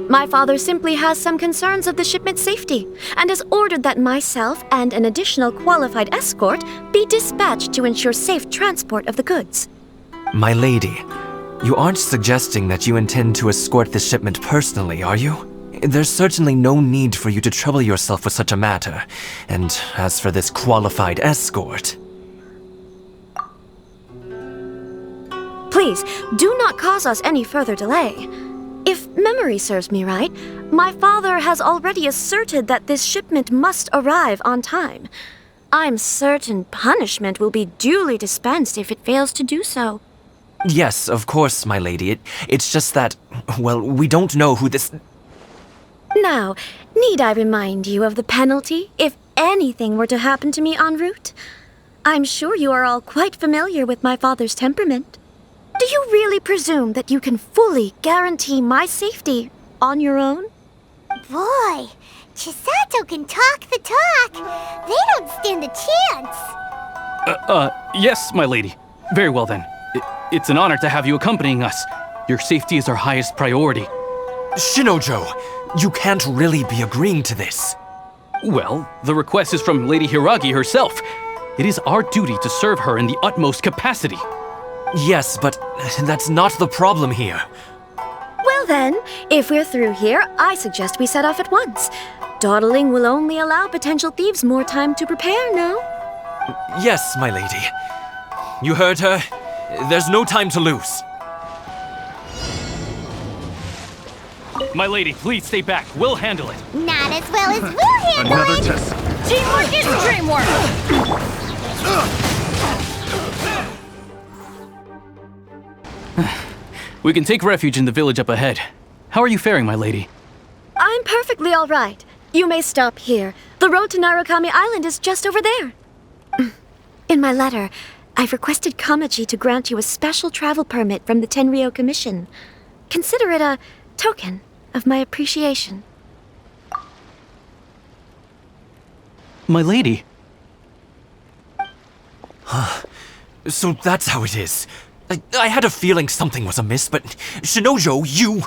My father simply has some concerns of the shipment's safety and has ordered that myself and an additional qualified escort be dispatched to ensure safe transport of the goods. My lady, you aren't suggesting that you intend to escort this shipment personally, are you? There's certainly no need for you to trouble yourself with such a matter. And as for this qualified escort... Please, do not cause us any further delay. If memory serves me right, my father has already asserted that this shipment must arrive on time. I'm certain punishment will be duly dispensed if it fails to do so. Yes, of course, my lady. It's just that, well, we don't know who this... Now, need I remind you of the penalty if anything were to happen to me en route? I'm sure you are all quite familiar with my father's temperament. Do you really presume that you can fully guarantee my safety on your own? Boy, Chisato can talk the talk. They don't stand a chance. Yes, my lady. Very well then. It's an honor to have you accompanying us. Your safety is our highest priority. Shinojo, you can't really be agreeing to this. Well, the request is from Lady Hiragi herself. It is our duty to serve her in the utmost capacity. Yes, but that's not the problem here. Well then, if we're through here, I suggest we set off at once. Dawdling will only allow potential thieves more time to prepare now. Yes, my lady. You heard her. There's no time to lose. My lady, please stay back. We'll handle it. Not as well as we'll handle Another it. test. Teamwork is dreamwork! We can take refuge in the village up ahead. How are you faring, my lady? I'm perfectly all right. You may stop here. The road to Narukami Island is just over there. In my letter, I've requested Kamaji to grant you a special travel permit from the Tenryou Commission. Consider it a token of my appreciation. My lady. So that's how it is. I had a feeling something was amiss, but Shinojo, you...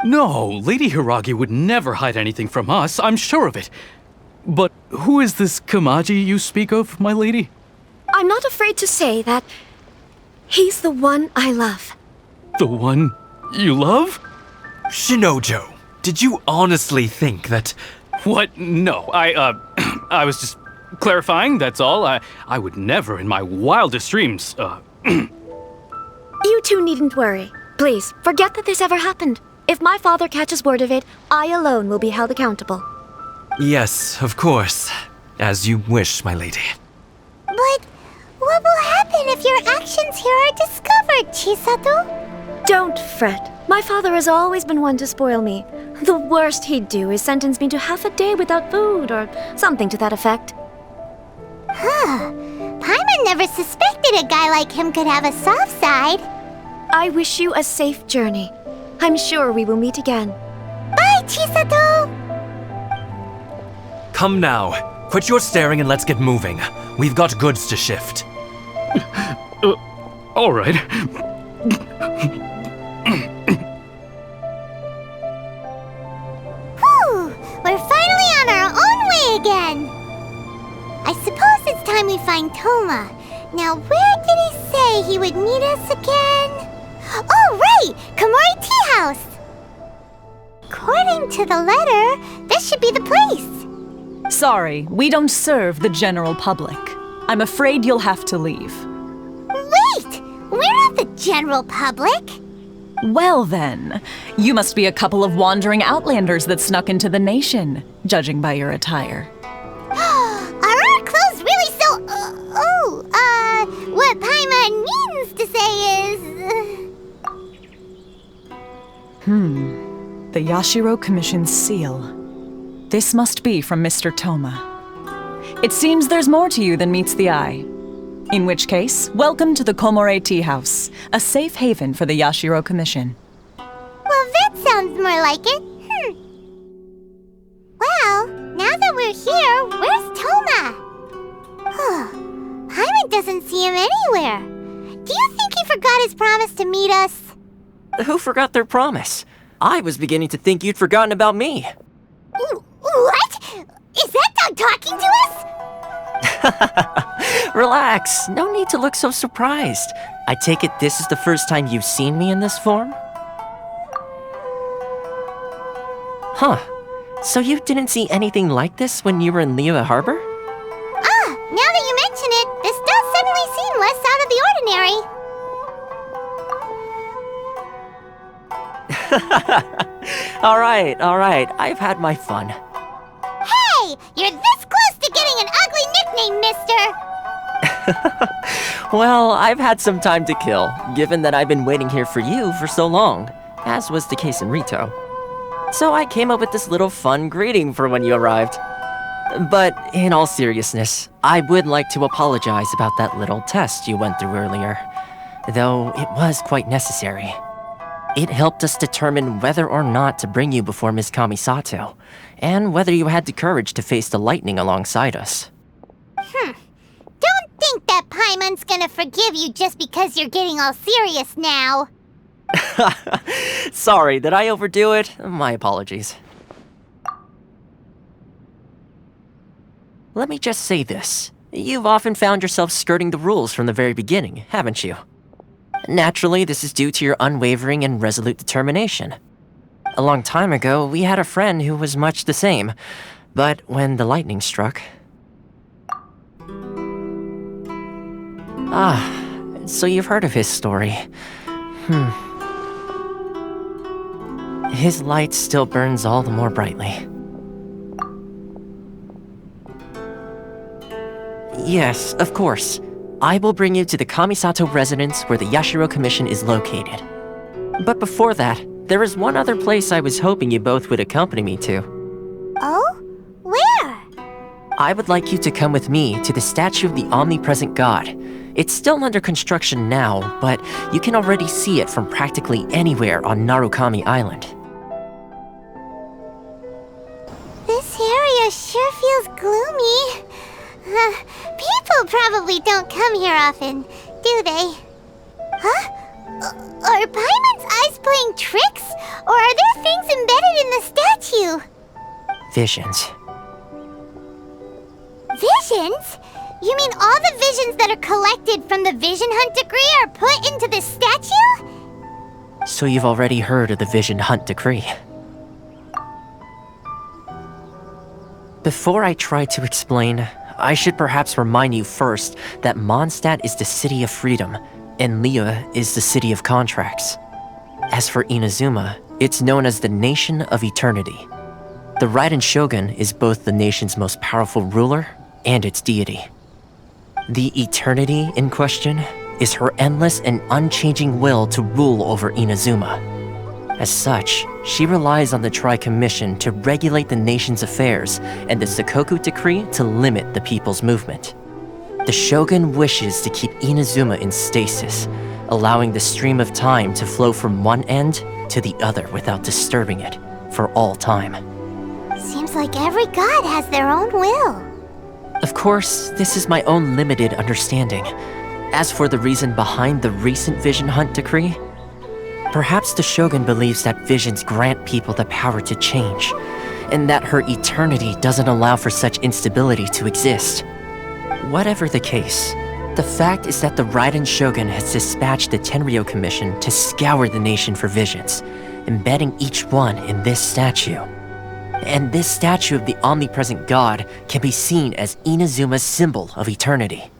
No, Lady Hiragi would never hide anything from us, I'm sure of it. But who is this Kamaji you speak of, my lady? I'm not afraid to say that he's the one I love. The one you love? Shinojo, did you honestly think that... What? No, I was just clarifying, that's all. I would never in my wildest dreams, You two needn't worry. Please, forget that this ever happened. If my father catches word of it, I alone will be held accountable. Yes, of course. As you wish, my lady. But what will happen if your actions here are discovered, Chisato? Don't fret. My father has always been one to spoil me. The worst he'd do is sentence me to half a day without food or something to that effect. Huh. Paimon never suspected a guy like him could have a soft side. I wish you a safe journey. I'm sure we will meet again. Bye, Chisato! Come now. Quit your staring and let's get moving. We've got goods to shift. All right. Whew! We're finally on our own way again! I suppose it's time we find Toma. Now, where did he say he would meet us again? Oh, right! Komori Tea House! According to the letter, this should be the place. Sorry, we don't serve the general public. I'm afraid you'll have to leave. Wait! We're not the general public! Well then, you must be a couple of wandering Outlanders that snuck into the nation, judging by your attire. Are our clothes really so... what Paimon means to say is... The Yashiro Commission's seal. This must be from Mr. Toma. It seems there's more to you than meets the eye. In which case, welcome to the Komore Tea House, a safe haven for the Yashiro Commission. Well, that sounds more like it. Well, now that we're here, where's Toma? Paimon doesn't see him anywhere. Do you think he forgot his promise to meet us? Who forgot their promise? I was beginning to think you'd forgotten about me. What? Is that dog talking to us? Relax, no need to look so surprised. I take it this is the first time you've seen me in this form? Huh. So you didn't see anything like this when you were in Liyue Harbor? Now that you mention it, this does suddenly seem less out of the ordinary. All right, I've had my fun. Hey, you're this close to getting an ugly nickname, mister! Well, I've had some time to kill, given that I've been waiting here for you for so long, as was the case in Ritou. So I came up with this little fun greeting for when you arrived. But in all seriousness, I would like to apologize about that little test you went through earlier, though it was quite necessary. It helped us determine whether or not to bring you before Ms. Kamisato, and whether you had the courage to face the lightning alongside us. Don't think that Paimon's gonna forgive you just because you're getting all serious now. Sorry, did I overdo it? My apologies. Let me just say this. You've often found yourself skirting the rules from the very beginning, haven't you? Naturally, this is due to your unwavering and resolute determination. A long time ago, we had a friend who was much the same, but when the lightning struck... so you've heard of his story. His light still burns all the more brightly. Yes, of course. I will bring you to the Kamisato residence where the Yashiro Commission is located. But before that, there is one other place I was hoping you both would accompany me to. Oh? Where? I would like you to come with me to the statue of the omnipresent god. It's still under construction now, but you can already see it from practically anywhere on Narukami Island. This area sure feels gloomy. People probably don't come here often, do they? Huh? Are Paimon's eyes playing tricks? Or are there things embedded in the statue? Visions. Visions? You mean all the visions that are collected from the Vision Hunt Decree are put into this statue? So you've already heard of the Vision Hunt Decree. Before I try to explain, I should perhaps remind you first that Mondstadt is the city of freedom, and Liyue is the city of contracts. As for Inazuma, it's known as the Nation of Eternity. The Raiden Shogun is both the nation's most powerful ruler and its deity. The Eternity in question is her endless and unchanging will to rule over Inazuma. As such, she relies on the Tri-Commission to regulate the nation's affairs and the Sakoku Decree to limit the people's movement. The Shogun wishes to keep Inazuma in stasis, allowing the stream of time to flow from one end to the other without disturbing it for all time. Seems like every god has their own will. Of course, this is my own limited understanding. As for the reason behind the recent Vision Hunt Decree, perhaps the Shogun believes that visions grant people the power to change, and that her eternity doesn't allow for such instability to exist. Whatever the case, the fact is that the Raiden Shogun has dispatched the Tenryou Commission to scour the nation for visions, embedding each one in this statue. And this statue of the omnipresent god can be seen as Inazuma's symbol of eternity.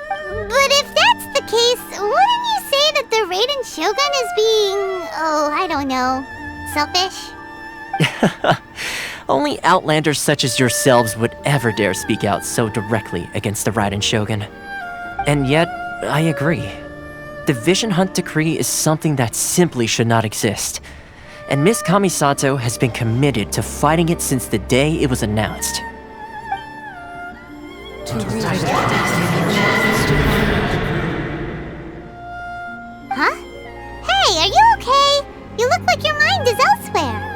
But if that's the case, wouldn't you say that the Raiden Shogun is being... I don't know... selfish? Only Outlanders such as yourselves would ever dare speak out so directly against the Raiden Shogun. And yet, I agree. The Vision Hunt Decree is something that simply should not exist. and Miss Kamisato has been committed to fighting it since the day it was announced. Huh? Hey, are you okay? You look like your mind is elsewhere.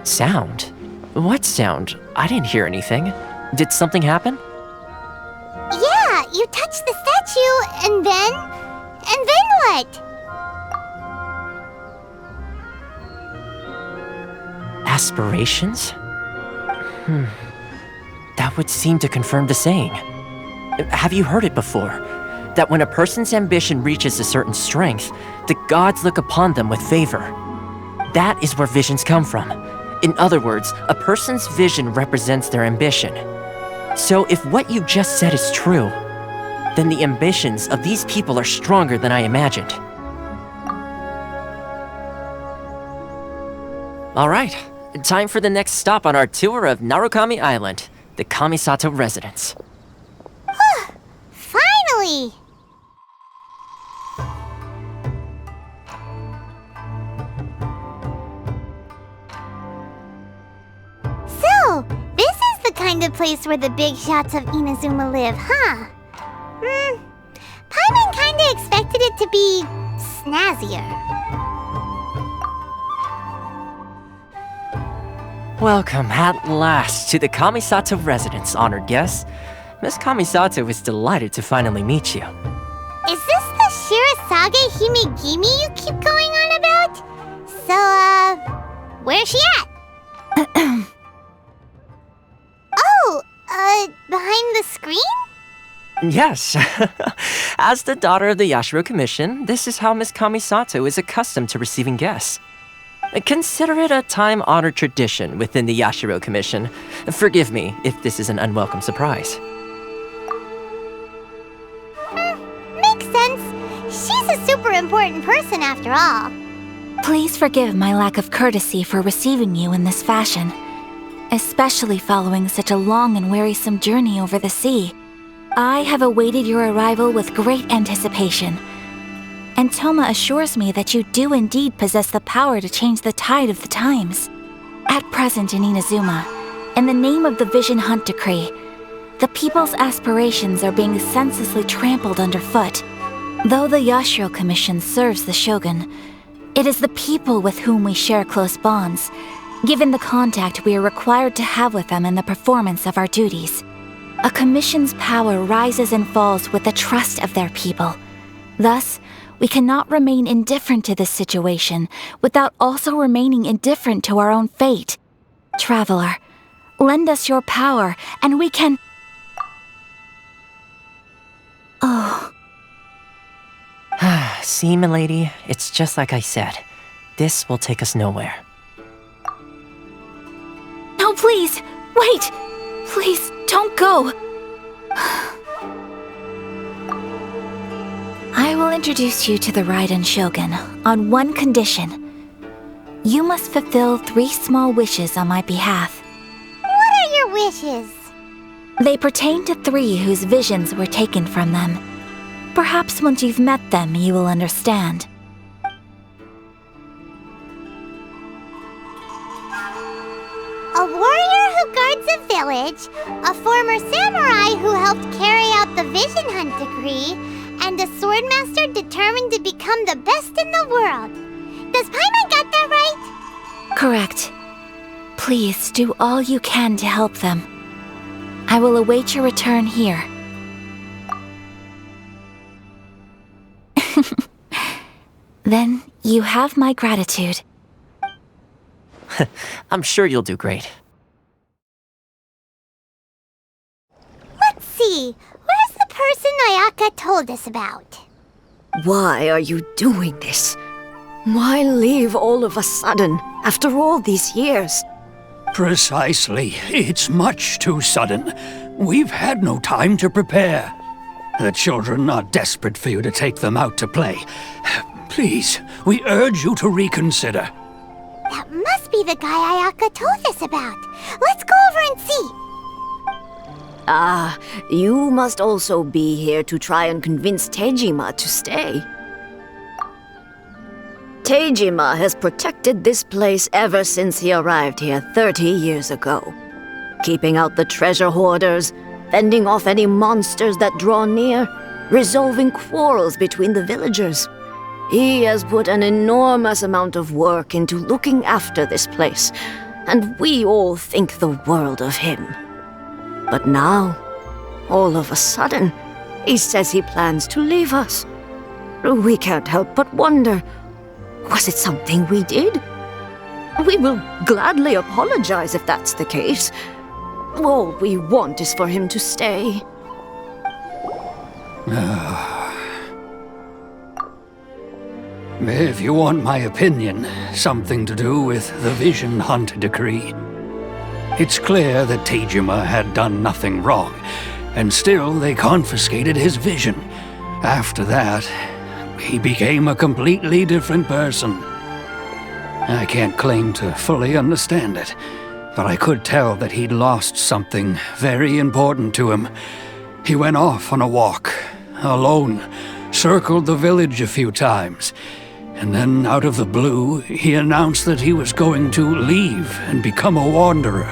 Sound? What sound? I didn't hear anything. Did something happen? Yeah, you touched the statue, and then what? Aspirations? That would seem to confirm the saying. Have you heard it before? That when a person's ambition reaches a certain strength, the gods look upon them with favor. That is where visions come from. In other words, a person's vision represents their ambition. So if what you just said is true, then the ambitions of these people are stronger than I imagined. All right, time for the next stop on our tour of Narukami Island, the Kamisato residence. Finally! So, this is the kind of place where the big shots of Inazuma live, huh? Paimon kinda expected it to be snazzier. Welcome at last to the Kamisato residence, honored guests. Miss Kamisato is delighted to finally meet you. Is this the Shirazage Himegimi you keep going on about? So, where's she at? Behind the screen? Yes. As the daughter of the Yashiro Commission, this is how Miss Kamisato is accustomed to receiving guests. Consider it a time-honored tradition within the Yashiro Commission. Forgive me if this is an unwelcome surprise. Makes sense. She's a super important person after all. Please forgive my lack of courtesy for receiving you in this fashion, especially following such a long and wearisome journey over the sea. I have awaited your arrival with great anticipation, and Toma assures me that you do indeed possess the power to change the tide of the times. At present in Inazuma, in the name of the Vision Hunt Decree, the people's aspirations are being senselessly trampled underfoot. Though the Yashiro Commission serves the Shogun, it is the people with whom we share close bonds, given the contact we are required to have with them in the performance of our duties. A commission's power rises and falls with the trust of their people. Thus, we cannot remain indifferent to this situation without also remaining indifferent to our own fate. Traveler, lend us your power, and we can... Oh. See, milady, it's just like I said. This will take us nowhere. No, please! Wait! Please, don't go! I will introduce you to the Raiden Shogun on one condition. You must fulfill 3 small wishes on my behalf. What are your wishes? They pertain to 3 whose visions were taken from them. Perhaps once you've met them, you will understand. A warrior who guards a village, a former samurai who helped carry out the Vision Hunt Decree, and a swordmaster determined to become the best in the world. Does Paimon got that right? Correct. Please do all you can to help them. I will await your return here. Then you have my gratitude. I'm sure you'll do great. Let's see. Where's the person Ayaka told us about? Why are you doing this? Why leave all of a sudden, after all these years? Precisely. It's much too sudden. We've had no time to prepare. The children are desperate for you to take them out to play. Please, we urge you to reconsider. That must be the guy Ayaka told us about. Let's go over and see. Ah, you must also be here to try and convince Tejima to stay. Tejima has protected this place ever since he arrived here 30 years ago. Keeping out the treasure hoarders, fending off any monsters that draw near, resolving quarrels between the villagers. He has put an enormous amount of work into looking after this place, and we all think the world of him. But now, all of a sudden, he says he plans to leave us. We can't help but wonder, was it something we did? We will gladly apologize if that's the case. All we want is for him to stay. If you want my opinion, something to do with the Vision Hunt decree. It's clear that Tejima had done nothing wrong, and still they confiscated his vision. After that, he became a completely different person. I can't claim to fully understand it, but I could tell that he'd lost something very important to him. He went off on a walk, alone, circled the village a few times, and then out of the blue, he announced that he was going to leave and become a wanderer.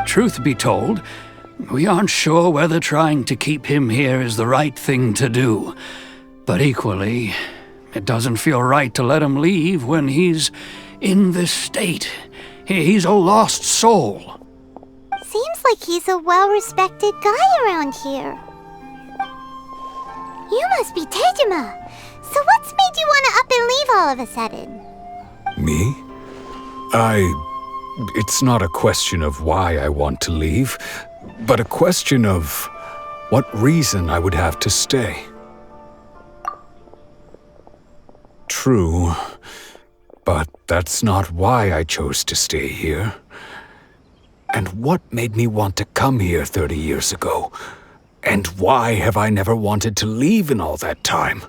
Truth be told, we aren't sure whether trying to keep him here is the right thing to do. But equally, it doesn't feel right to let him leave when he's in this state. He's a lost soul. Seems like he's a well-respected guy around here. You must be Tejima. So what's made you want to up and leave all of a sudden? Me? It's not a question of why I want to leave, but a question of what reason I would have to stay. True, but that's not why I chose to stay here. And what made me want to come here 30 years ago? And why have I never wanted to leave in all that time?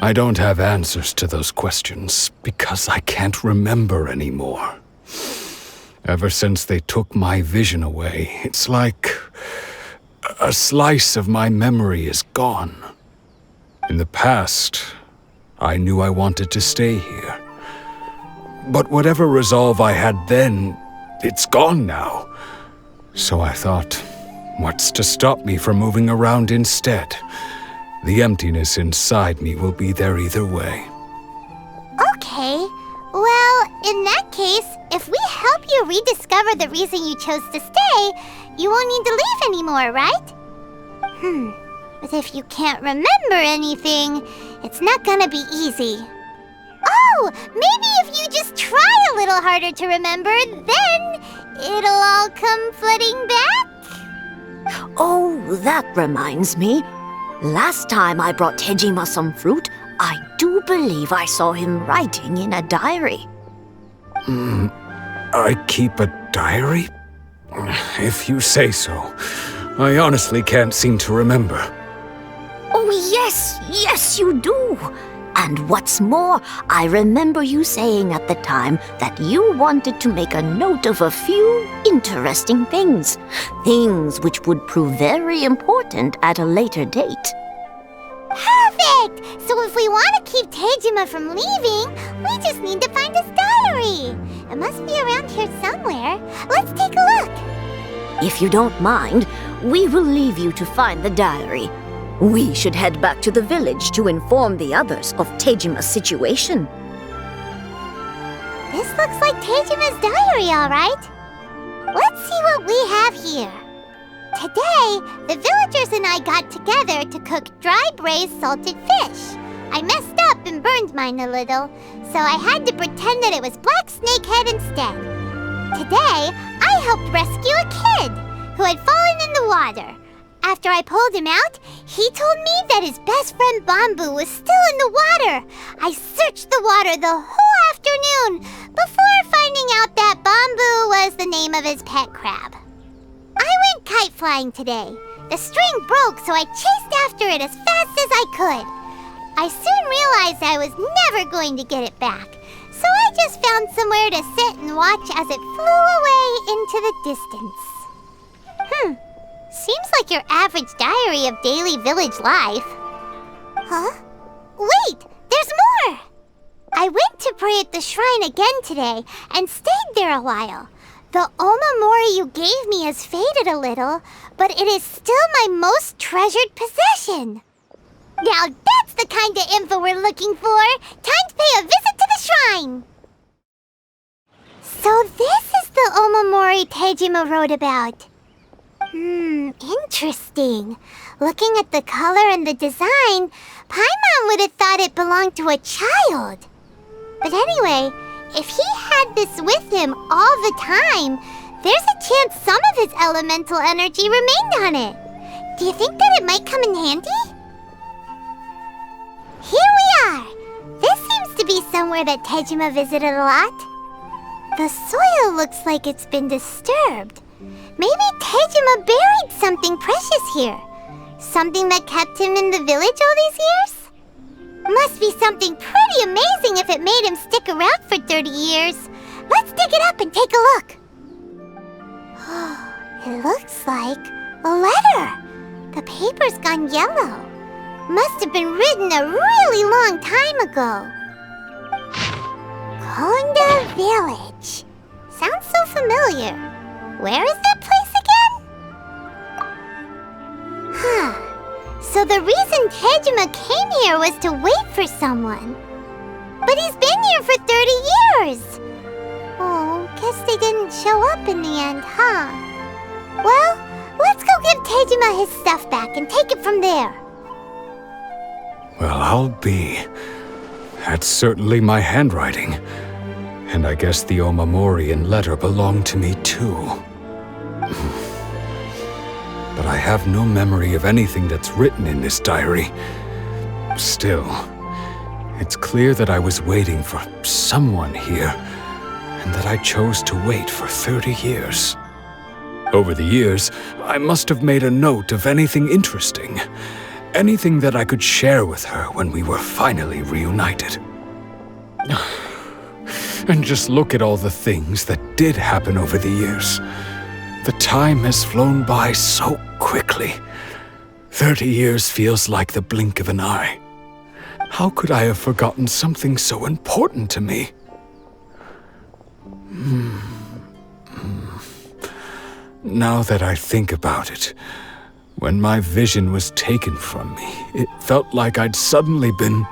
I don't have answers to those questions because I can't remember anymore. Ever since they took my vision away, it's like a slice of my memory is gone. In the past, I knew I wanted to stay here. But whatever resolve I had then, it's gone now. So I thought, what's to stop me from moving around instead? The emptiness inside me will be there either way. Okay. Well, in that case, if we help you rediscover the reason you chose to stay, you won't need to leave anymore, right? But if you can't remember anything, it's not gonna be easy. Oh, maybe if you just try a little harder to remember, then it'll all come flooding back? Oh, that reminds me. Last time I brought Tejima some fruit, I do believe I saw him writing in a diary. I keep a diary? If you say so. I honestly can't seem to remember. Oh, yes, you do. And what's more, I remember you saying at the time that you wanted to make a note of a few interesting things. Things which would prove very important at a later date. Perfect! So if we want to keep Tejima from leaving, we just need to find his diary. It must be around here somewhere. Let's take a look. If you don't mind, we will leave you to find the diary. We should head back to the village to inform the others of Tejima's situation. This looks like Tejima's diary, all right. Let's see what we have here. Today, the villagers and I got together to cook dry braised salted fish. I messed up and burned mine a little, so I had to pretend that it was black snakehead instead. Today, I helped rescue a kid who had fallen in the water. After I pulled him out, he told me that his best friend Bamboo was still in the water. I searched the water the whole afternoon before finding out that Bamboo was the name of his pet crab. I went kite flying today. The string broke, so I chased after it as fast as I could. I soon realized I was never going to get it back, so I just found somewhere to sit and watch as it flew away into the distance. Seems like your average diary of daily village life. Huh? Wait, there's more! I pray at the shrine again today and stayed there a while. The Omamori you gave me has faded a little, but it is still my most treasured possession. Now that's the kind of info we're looking for. Time to pay a visit to the shrine. So this is the Omamori Tejima wrote about. Interesting. Looking at the color and the design, Paimon would have thought it belonged to a child. But anyway, if he had this with him all the time, there's a chance some of his elemental energy remained on it. Do you think that it might come in handy? Here we are! This seems to be somewhere that Tejima visited a lot. The soil looks like it's been disturbed. Maybe Tejima buried something precious here. Something that kept him in the village all these years? Must be something pretty amazing if it made him stick around for 30 years. Let's dig it up and take a look. It looks like a letter. The paper's gone yellow. Must have been written a really long time ago. Konda Village. Sounds so familiar. Where is that place again? So the reason Tejima came here was to wait for someone. But he's been here for 30 years. Oh, guess they didn't show up in the end, huh? Well, let's go give Tejima his stuff back and take it from there. Well, I'll be. That's certainly my handwriting. And I guess the Omamorian letter belonged to me too. But I have no memory of anything that's written in this diary. Still, it's clear that I was waiting for someone here, and that I chose to wait for 30 years. Over the years, I must have made a note of anything interesting, anything that I could share with her when we were finally reunited. And just look at all the things that did happen over the years. The time has flown by so quickly. 30 years feels like the blink of an eye. How could I have forgotten something so important to me? Now that I think about it, when my vision was taken from me, it felt like I'd suddenly been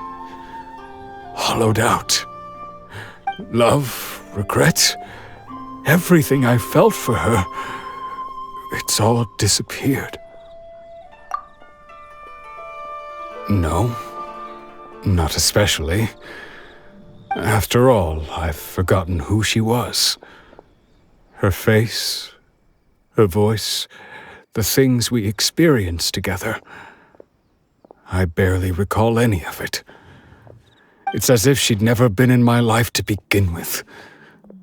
hollowed out. Love, regret, everything I felt for her, it's all disappeared. No, not especially. After all, I've forgotten who she was. Her face, her voice, the things we experienced together. I barely recall any of it. It's as if she'd never been in my life to begin with.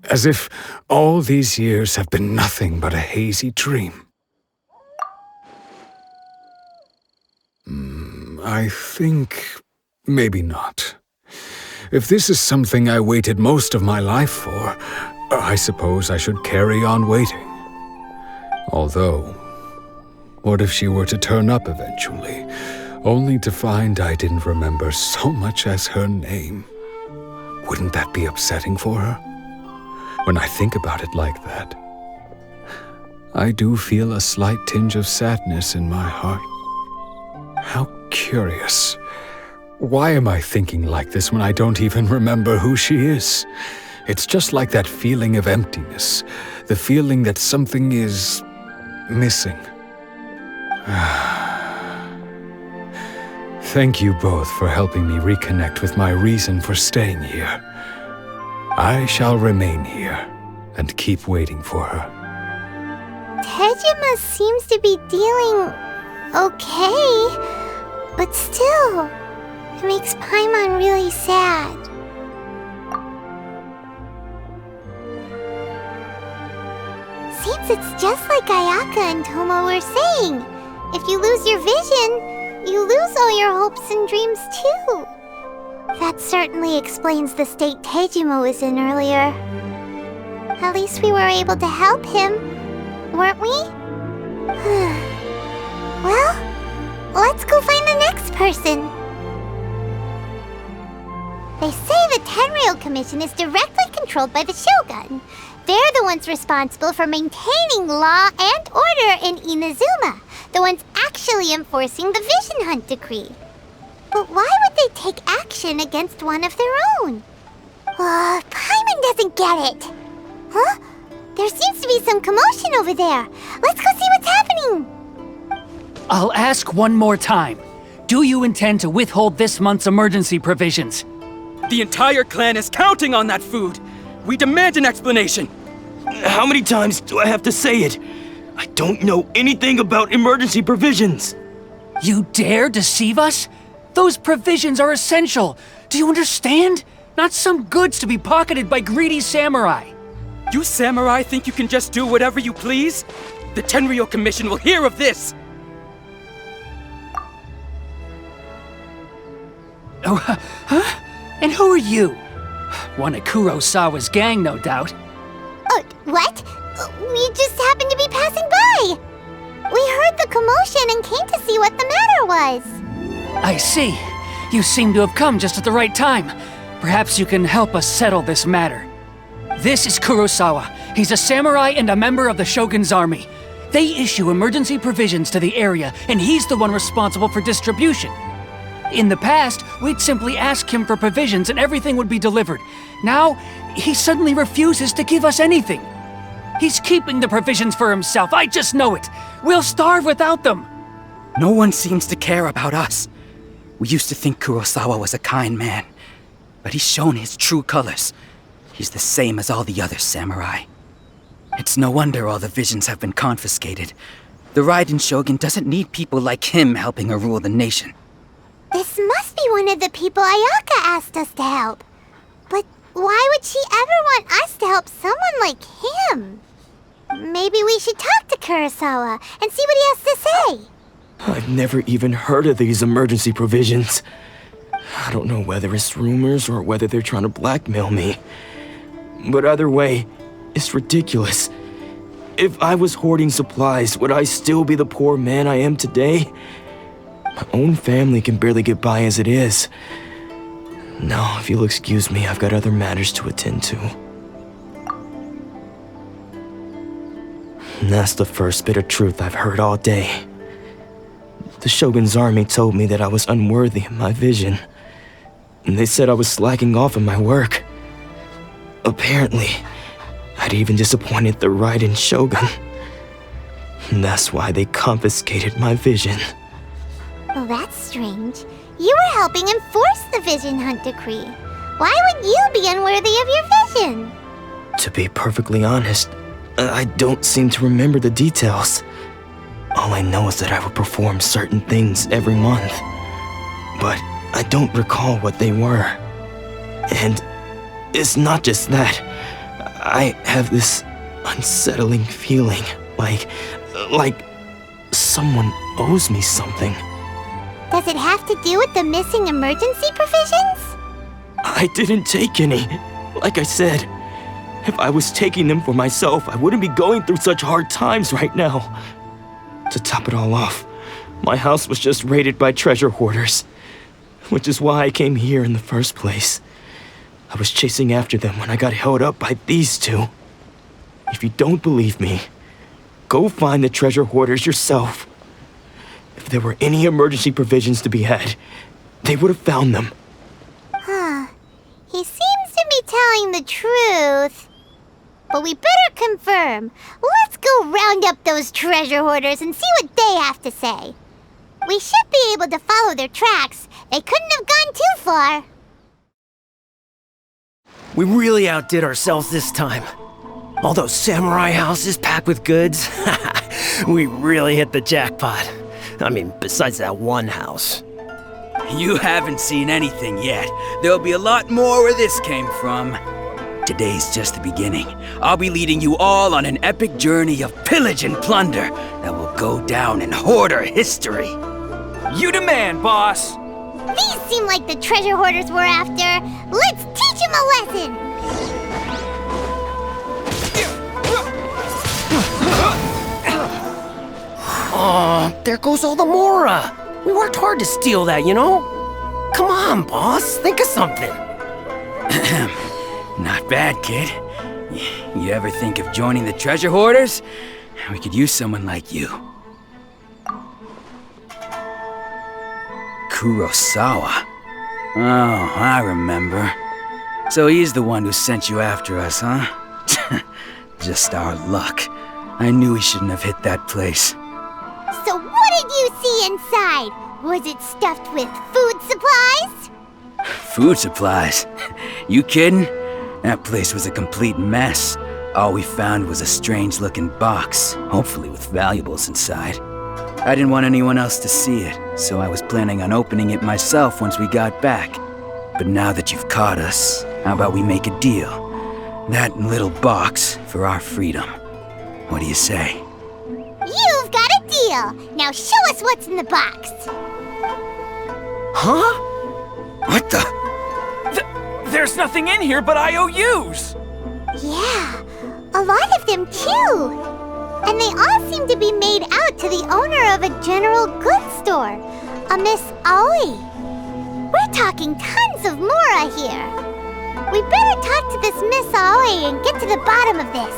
As if all these years have been nothing but a hazy dream. I think maybe not. If this is something I waited most of my life for, I suppose I should carry on waiting. Although, what if she were to turn up eventually, only to find I didn't remember so much as her name? Wouldn't that be upsetting for her? When I think about it like that, I do feel a slight tinge of sadness in my heart. How curious. Why am I thinking like this when I don't even remember who she is? It's just like that feeling of emptiness, the feeling that something is missing. Thank you both for helping me reconnect with my reason for staying here. I shall remain here and keep waiting for her. Tejima seems to be dealing okay, but still, it makes Paimon really sad. Seems it's just like Ayaka and Tomo were saying. If you lose your vision, you lose all your hopes and dreams too. That certainly explains the state Tejima was in earlier. At least we were able to help him, weren't we? Well, let's go find the next person. They say the Tenryou Commission is directly controlled by the Shogun. They're the ones responsible for maintaining law and order in Inazuma, the ones actually enforcing the Vision Hunt decree. But why would they take action against one of their own? Paimon doesn't get it. Huh? There seems to be some commotion over there. Let's go see what's happening. I'll ask one more time. Do you intend to withhold this month's emergency provisions? The entire clan is counting on that food. We demand an explanation. How many times do I have to say it? I don't know anything about emergency provisions. You dare deceive us? Those provisions are essential. Do you understand? Not some goods to be pocketed by greedy samurai. You samurai think you can just do whatever you please? The Tenryou Commission will hear of this! Oh, huh? And who are you? One of Kurosawa's gang, no doubt. What? We just happened to be passing by. We heard the commotion and came to see what the matter was. I see. You seem to have come just at the right time. Perhaps you can help us settle this matter. This is Kurosawa. He's a samurai and a member of the Shogun's army. They issue emergency provisions to the area, and he's the one responsible for distribution. In the past, we'd simply ask him for provisions and everything would be delivered. Now, he suddenly refuses to give us anything. He's keeping the provisions for himself, I just know it. We'll starve without them. No one seems to care about us. We used to think Kurosawa was a kind man, but he's shown his true colors. He's the same as all the other samurai. It's no wonder all the visions have been confiscated. The Raiden Shogun doesn't need people like him helping her rule the nation. This must be one of the people Ayaka asked us to help. But why would she ever want us to help someone like him? Maybe we should talk to Kurosawa and see what he has to say. I've never even heard of these emergency provisions. I don't know whether it's rumors or whether they're trying to blackmail me. But either way, it's ridiculous. If I was hoarding supplies, would I still be the poor man I am today? My own family can barely get by as it is. Now, if you'll excuse me, I've got other matters to attend to. And that's the first bit of truth I've heard all day. The Shogun's army told me that I was unworthy of my vision. And they said I was slacking off in my work. Apparently, I'd even disappointed the Raiden Shogun. And that's why they confiscated my vision. Well, that's strange. You were helping enforce the Vision Hunt decree. Why would you be unworthy of your vision? To be perfectly honest, I don't seem to remember the details. All I know is that I would perform certain things every month. But I don't recall what they were. And it's not just that. I have this unsettling feeling, like someone owes me something. Does it have to do with the missing emergency provisions? I didn't take any. Like I said, if I was taking them for myself, I wouldn't be going through such hard times right now. To top it all off, my house was just raided by treasure hoarders, which is why I came here in the first place. I was chasing after them when I got held up by these two. If you don't believe me, go find the treasure hoarders yourself. If there were any emergency provisions to be had, they would have found them. He seems to be telling the truth. But we better confirm. Let's go round up those treasure hoarders and see what they have to say. We should be able to follow their tracks. They couldn't have gone too far. We really outdid ourselves this time. All those samurai houses packed with goods. We really hit the jackpot. I mean, besides that one house. You haven't seen anything yet. There'll be a lot more where this came from. Today's just the beginning. I'll be leading you all on an epic journey of pillage and plunder that will go down in hoarder history. You demand, boss! These seem like the treasure hoarders we're after. Let's teach them a lesson! Aw, there goes all the Mora. We worked hard to steal that, you know? Come on, boss, think of something. Not bad, kid. You ever think of joining the treasure hoarders? We could use someone like you. Kurosawa. Oh, I remember. So he's the one who sent you after us, huh? Just our luck. I knew we shouldn't have hit that place. So what did you see inside? Was it stuffed with food supplies? Food supplies? You kidding? That place was a complete mess. All we found was a strange-looking box, hopefully with valuables inside. I didn't want anyone else to see it, so I was planning on opening it myself once we got back. But now that you've caught us, how about we make a deal? That little box for our freedom. What do you say? You've got a deal! Now show us what's in the box! Huh? What the? There's nothing in here but IOUs! Yeah, a lot of them too! And they all seem to be made out to the owner of a general goods store, a Miss Aoi. We're talking tons of mora here. We better talk to this Miss Aoi and get to the bottom of this.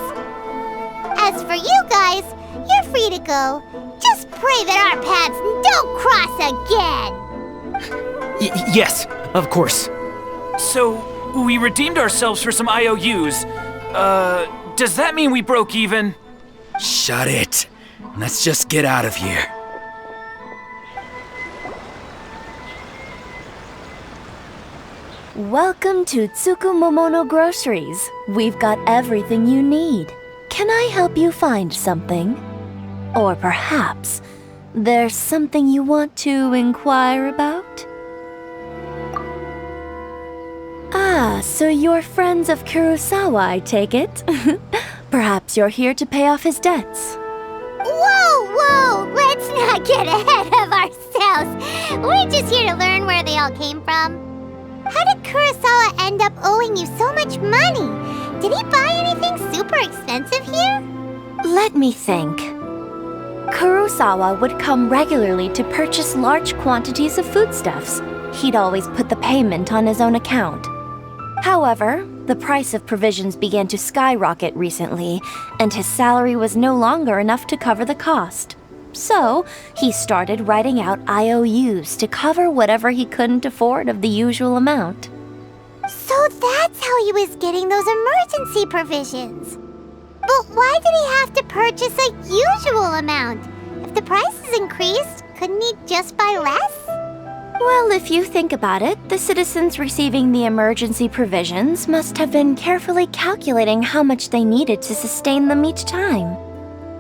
As for you guys, you're free to go. Just pray that our paths don't cross again! Yes, of course. So, we redeemed ourselves for some IOUs. Does that mean we broke even? Shut it. Let's just get out of here. Welcome to Tsukumomono Groceries. We've got everything you need. Can I help you find something? Or perhaps there's something you want to inquire about? Ah, so you're friends of Kurosawa, I take it? Perhaps you're here to pay off his debts. Whoa! Let's not get ahead of ourselves. We're just here to learn where they all came from. How did Kurosawa end up owing you so much money? Did he buy anything super expensive here? Let me think. Kurosawa would come regularly to purchase large quantities of foodstuffs. He'd always put the payment on his own account. However, the price of provisions began to skyrocket recently, and his salary was no longer enough to cover the cost. So, he started writing out IOUs to cover whatever he couldn't afford of the usual amount. So that's how he was getting those emergency provisions. But why did he have to purchase a usual amount? If the prices increased, couldn't he just buy less? Well, if you think about it, the citizens receiving the emergency provisions must have been carefully calculating how much they needed to sustain them each time.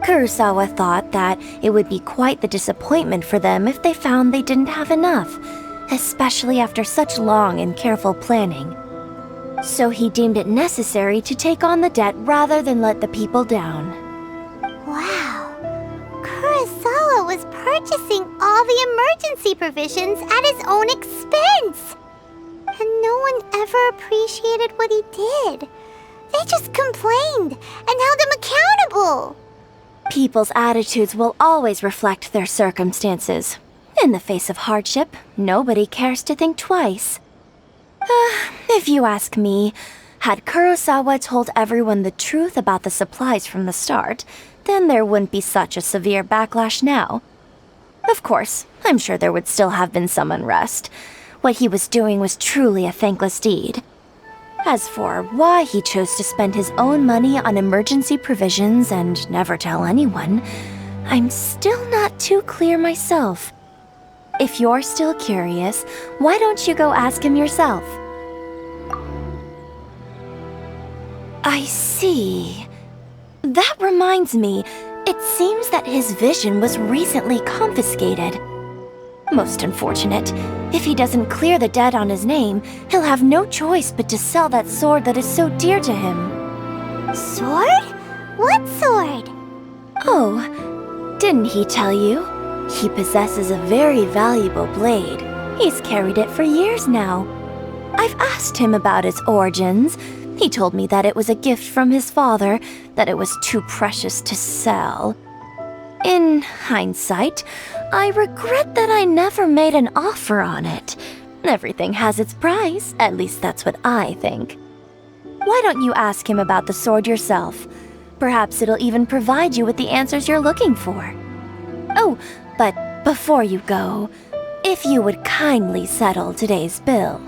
Kurosawa thought that it would be quite the disappointment for them if they found they didn't have enough, especially after such long and careful planning. So he deemed it necessary to take on the debt rather than let the people down. Wow. Kurosawa was purchasing all the emergency provisions at his own expense. And no one ever appreciated what he did. They just complained and held him accountable. People's attitudes will always reflect their circumstances. In the face of hardship, nobody cares to think twice. If you ask me, had Kurosawa told everyone the truth about the supplies from the start, then there wouldn't be such a severe backlash now. Of course, I'm sure there would still have been some unrest. What he was doing was truly a thankless deed. As for why he chose to spend his own money on emergency provisions and never tell anyone, I'm still not too clear myself. If you're still curious, why don't you go ask him yourself? I see. That reminds me, it seems that his vision was recently confiscated. Most unfortunate. If he doesn't clear the debt on his name, he'll have no choice but to sell that sword that is so dear to him. Sword? What sword? Oh, didn't he tell you? He possesses a very valuable blade. He's carried it for years now. I've asked him about its origins. He told me that it was a gift from his father, that it was too precious to sell. In hindsight, I regret that I never made an offer on it. Everything has its price, at least that's what I think. Why don't you ask him about the sword yourself? Perhaps it'll even provide you with the answers you're looking for. Oh, but before you go, if you would kindly settle today's bill.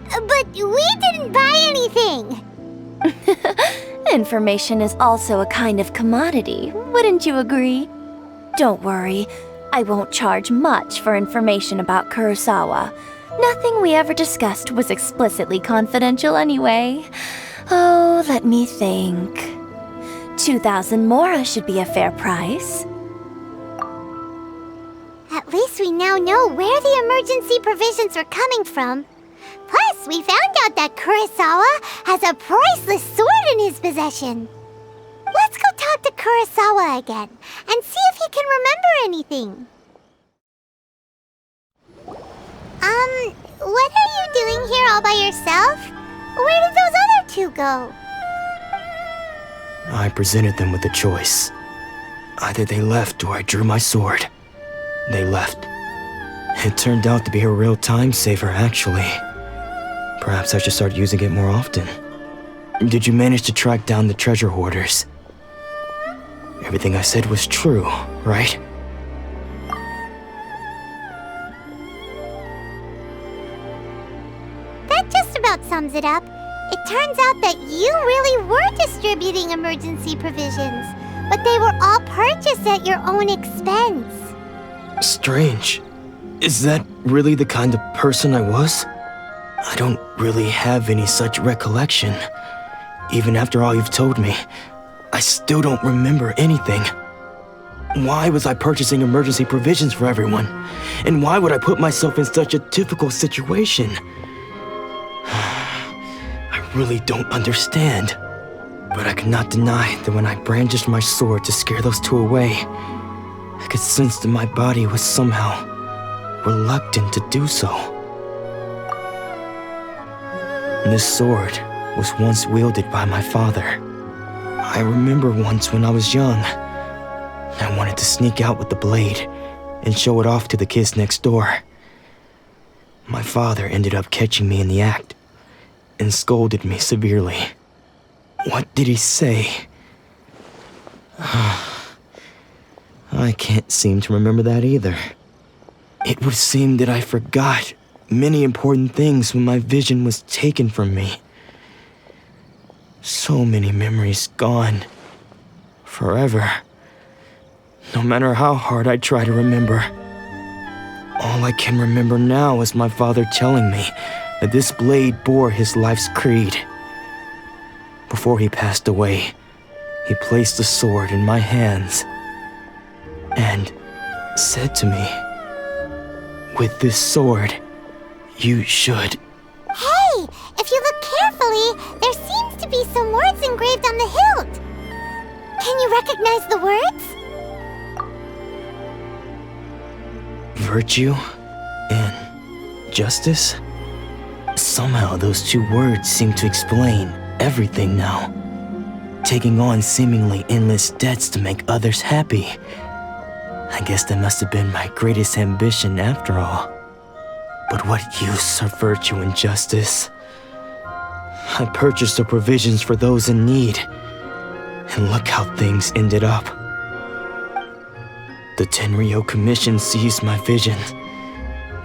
But we didn't buy anything! Information is also a kind of commodity, wouldn't you agree? Don't worry, I won't charge much for information about Kurosawa. Nothing we ever discussed was explicitly confidential anyway. Oh, let me think. 2,000 mora should be a fair price. At least we now know where the emergency provisions were coming from. Plus, we found out that Kurosawa has a priceless sword in his possession. Let's go talk to Kurosawa again and see if he can remember anything. What are you doing here all by yourself? Where did those other two go? I presented them with a choice. Either they left or I drew my sword. They left. It turned out to be a real time saver, actually. Perhaps I should start using it more often. Did you manage to track down the treasure hoarders? Everything I said was true, right? That just about sums it up. It turns out that you really were distributing emergency provisions, but they were all purchased at your own expense. Strange. Is that really the kind of person I was? I don't really have any such recollection. Even after all you've told me, I still don't remember anything. Why was I purchasing emergency provisions for everyone? And why would I put myself in such a difficult situation? I really don't understand. But I cannot deny that when I brandished my sword to scare those two away, I could sense that my body was somehow reluctant to do so. This sword was once wielded by my father. I remember once when I was young, I wanted to sneak out with the blade and show it off to the kids next door. My father ended up catching me in the act and scolded me severely. What did he say? I can't seem to remember that either. It would seem that I forgot many important things when my vision was taken from me. So many memories gone. Forever. No matter how hard I try to remember. All I can remember now is my father telling me that this blade bore his life's creed. Before he passed away, he placed the sword in my hands and said to me, "With this sword, you should..." Hey! If you look carefully, there seems to be some words engraved on the hilt. Can you recognize the words? Virtue and justice? Somehow those two words seem to explain everything now. Taking on seemingly endless debts to make others happy. I guess that must have been my greatest ambition after all. But what use are virtue and justice? I purchased the provisions for those in need, and look how things ended up. The Tenryo Commission seized my vision,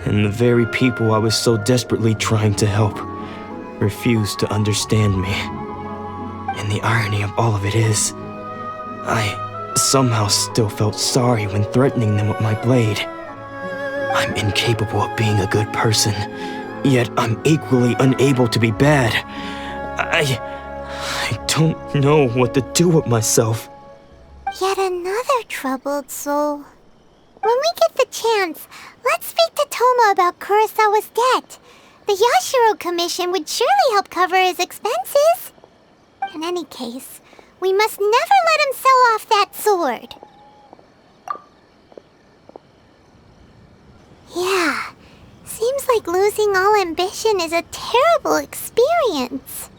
and the very people I was so desperately trying to help refused to understand me. And the irony of all of it is, I somehow still felt sorry when threatening them with my blade. I'm incapable of being a good person, yet I'm equally unable to be bad. I don't know what to do with myself. Yet another troubled soul. When we get the chance, let's speak to Toma about Kurosawa's debt. The Yashiro Commission would surely help cover his expenses. In any case, we must never let him sell off that sword. Yeah, seems like losing all ambition is a terrible experience.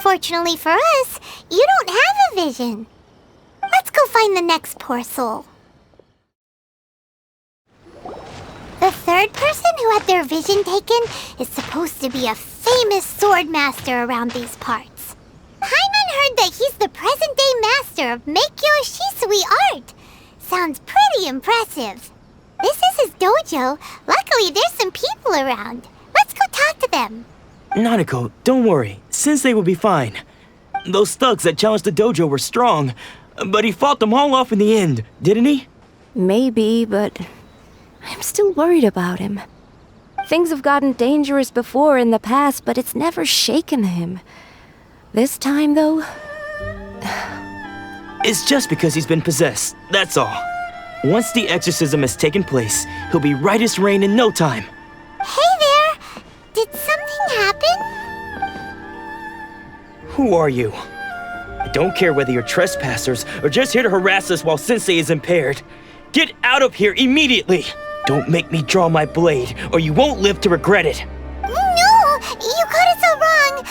Fortunately for us, you don't have a vision. Let's go find the next poor soul. The The third person who had their vision taken is supposed to be a famous swordmaster around these parts. Paimon heard that he's the present-day master of Meikyo Shisui art. Sounds pretty impressive. This is his dojo. Luckily, there's some people around. Let's go talk to them. Nanako, don't worry. Sensei will be fine. Those thugs that challenged the dojo were strong, but he fought them all off in the end, didn't he? Maybe, but I'm still worried about him. Things have gotten dangerous before in the past, but it's never shaken him. This time, though... It's just because he's been possessed, that's all. Once the exorcism has taken place, he'll be right as rain in no time. Hey there! Did something happen? Who are you? I don't care whether you're trespassers or just here to harass us while Sensei is impaired. Get out of here immediately! Don't make me draw my blade, or you won't live to regret it. No! You got it so wrong!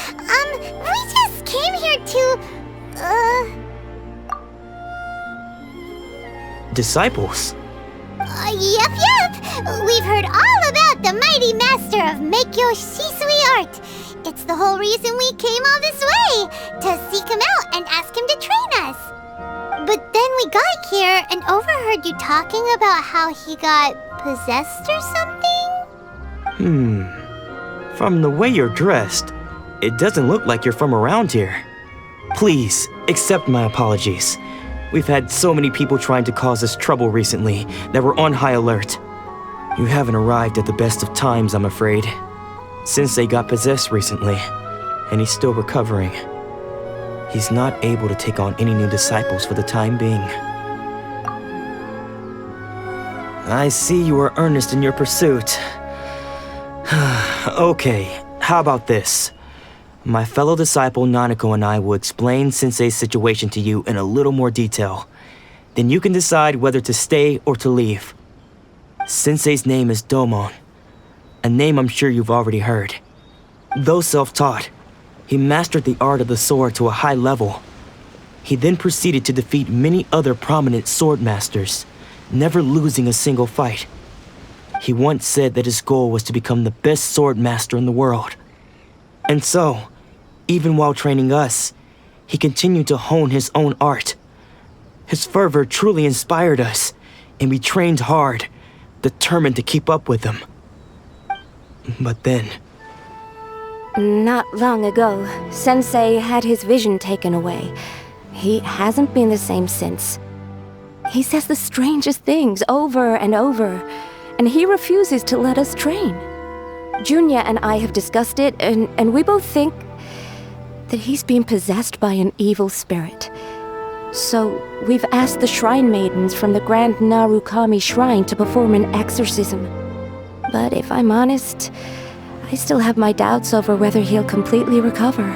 We just came here to... Disciples? Yep! We've heard all about the mighty master of Meikyo Shisui art. It's the whole reason we came all this way, to seek him out and ask him to train us. But then we got here and overheard you talking about how he got possessed or something? From the way you're dressed, it doesn't look like you're from around here. Please, accept my apologies. We've had so many people trying to cause us trouble recently that we're on high alert. You haven't arrived at the best of times, I'm afraid. Sensei got possessed recently, and he's still recovering. He's not able to take on any new disciples for the time being. I see you are earnest in your pursuit. Okay, how about this? My fellow disciple Nanako and I will explain Sensei's situation to you in a little more detail. Then you can decide whether to stay or to leave. Sensei's name is Domon, a name I'm sure you've already heard. Though self-taught, he mastered the art of the sword to a high level. He then proceeded to defeat many other prominent swordmasters, never losing a single fight. He once said that his goal was to become the best swordmaster in the world. And so, even while training us, he continued to hone his own art. His fervor truly inspired us, and we trained hard, determined to keep up with him. But then... Not long ago, Sensei had his vision taken away. He hasn't been the same since. He says the strangest things over and over, and he refuses to let us train. Junya and I have discussed it, and we both think that he's being possessed by an evil spirit. So we've asked the shrine maidens from the Grand Narukami Shrine to perform an exorcism. But if I'm honest, I still have my doubts over whether he'll completely recover.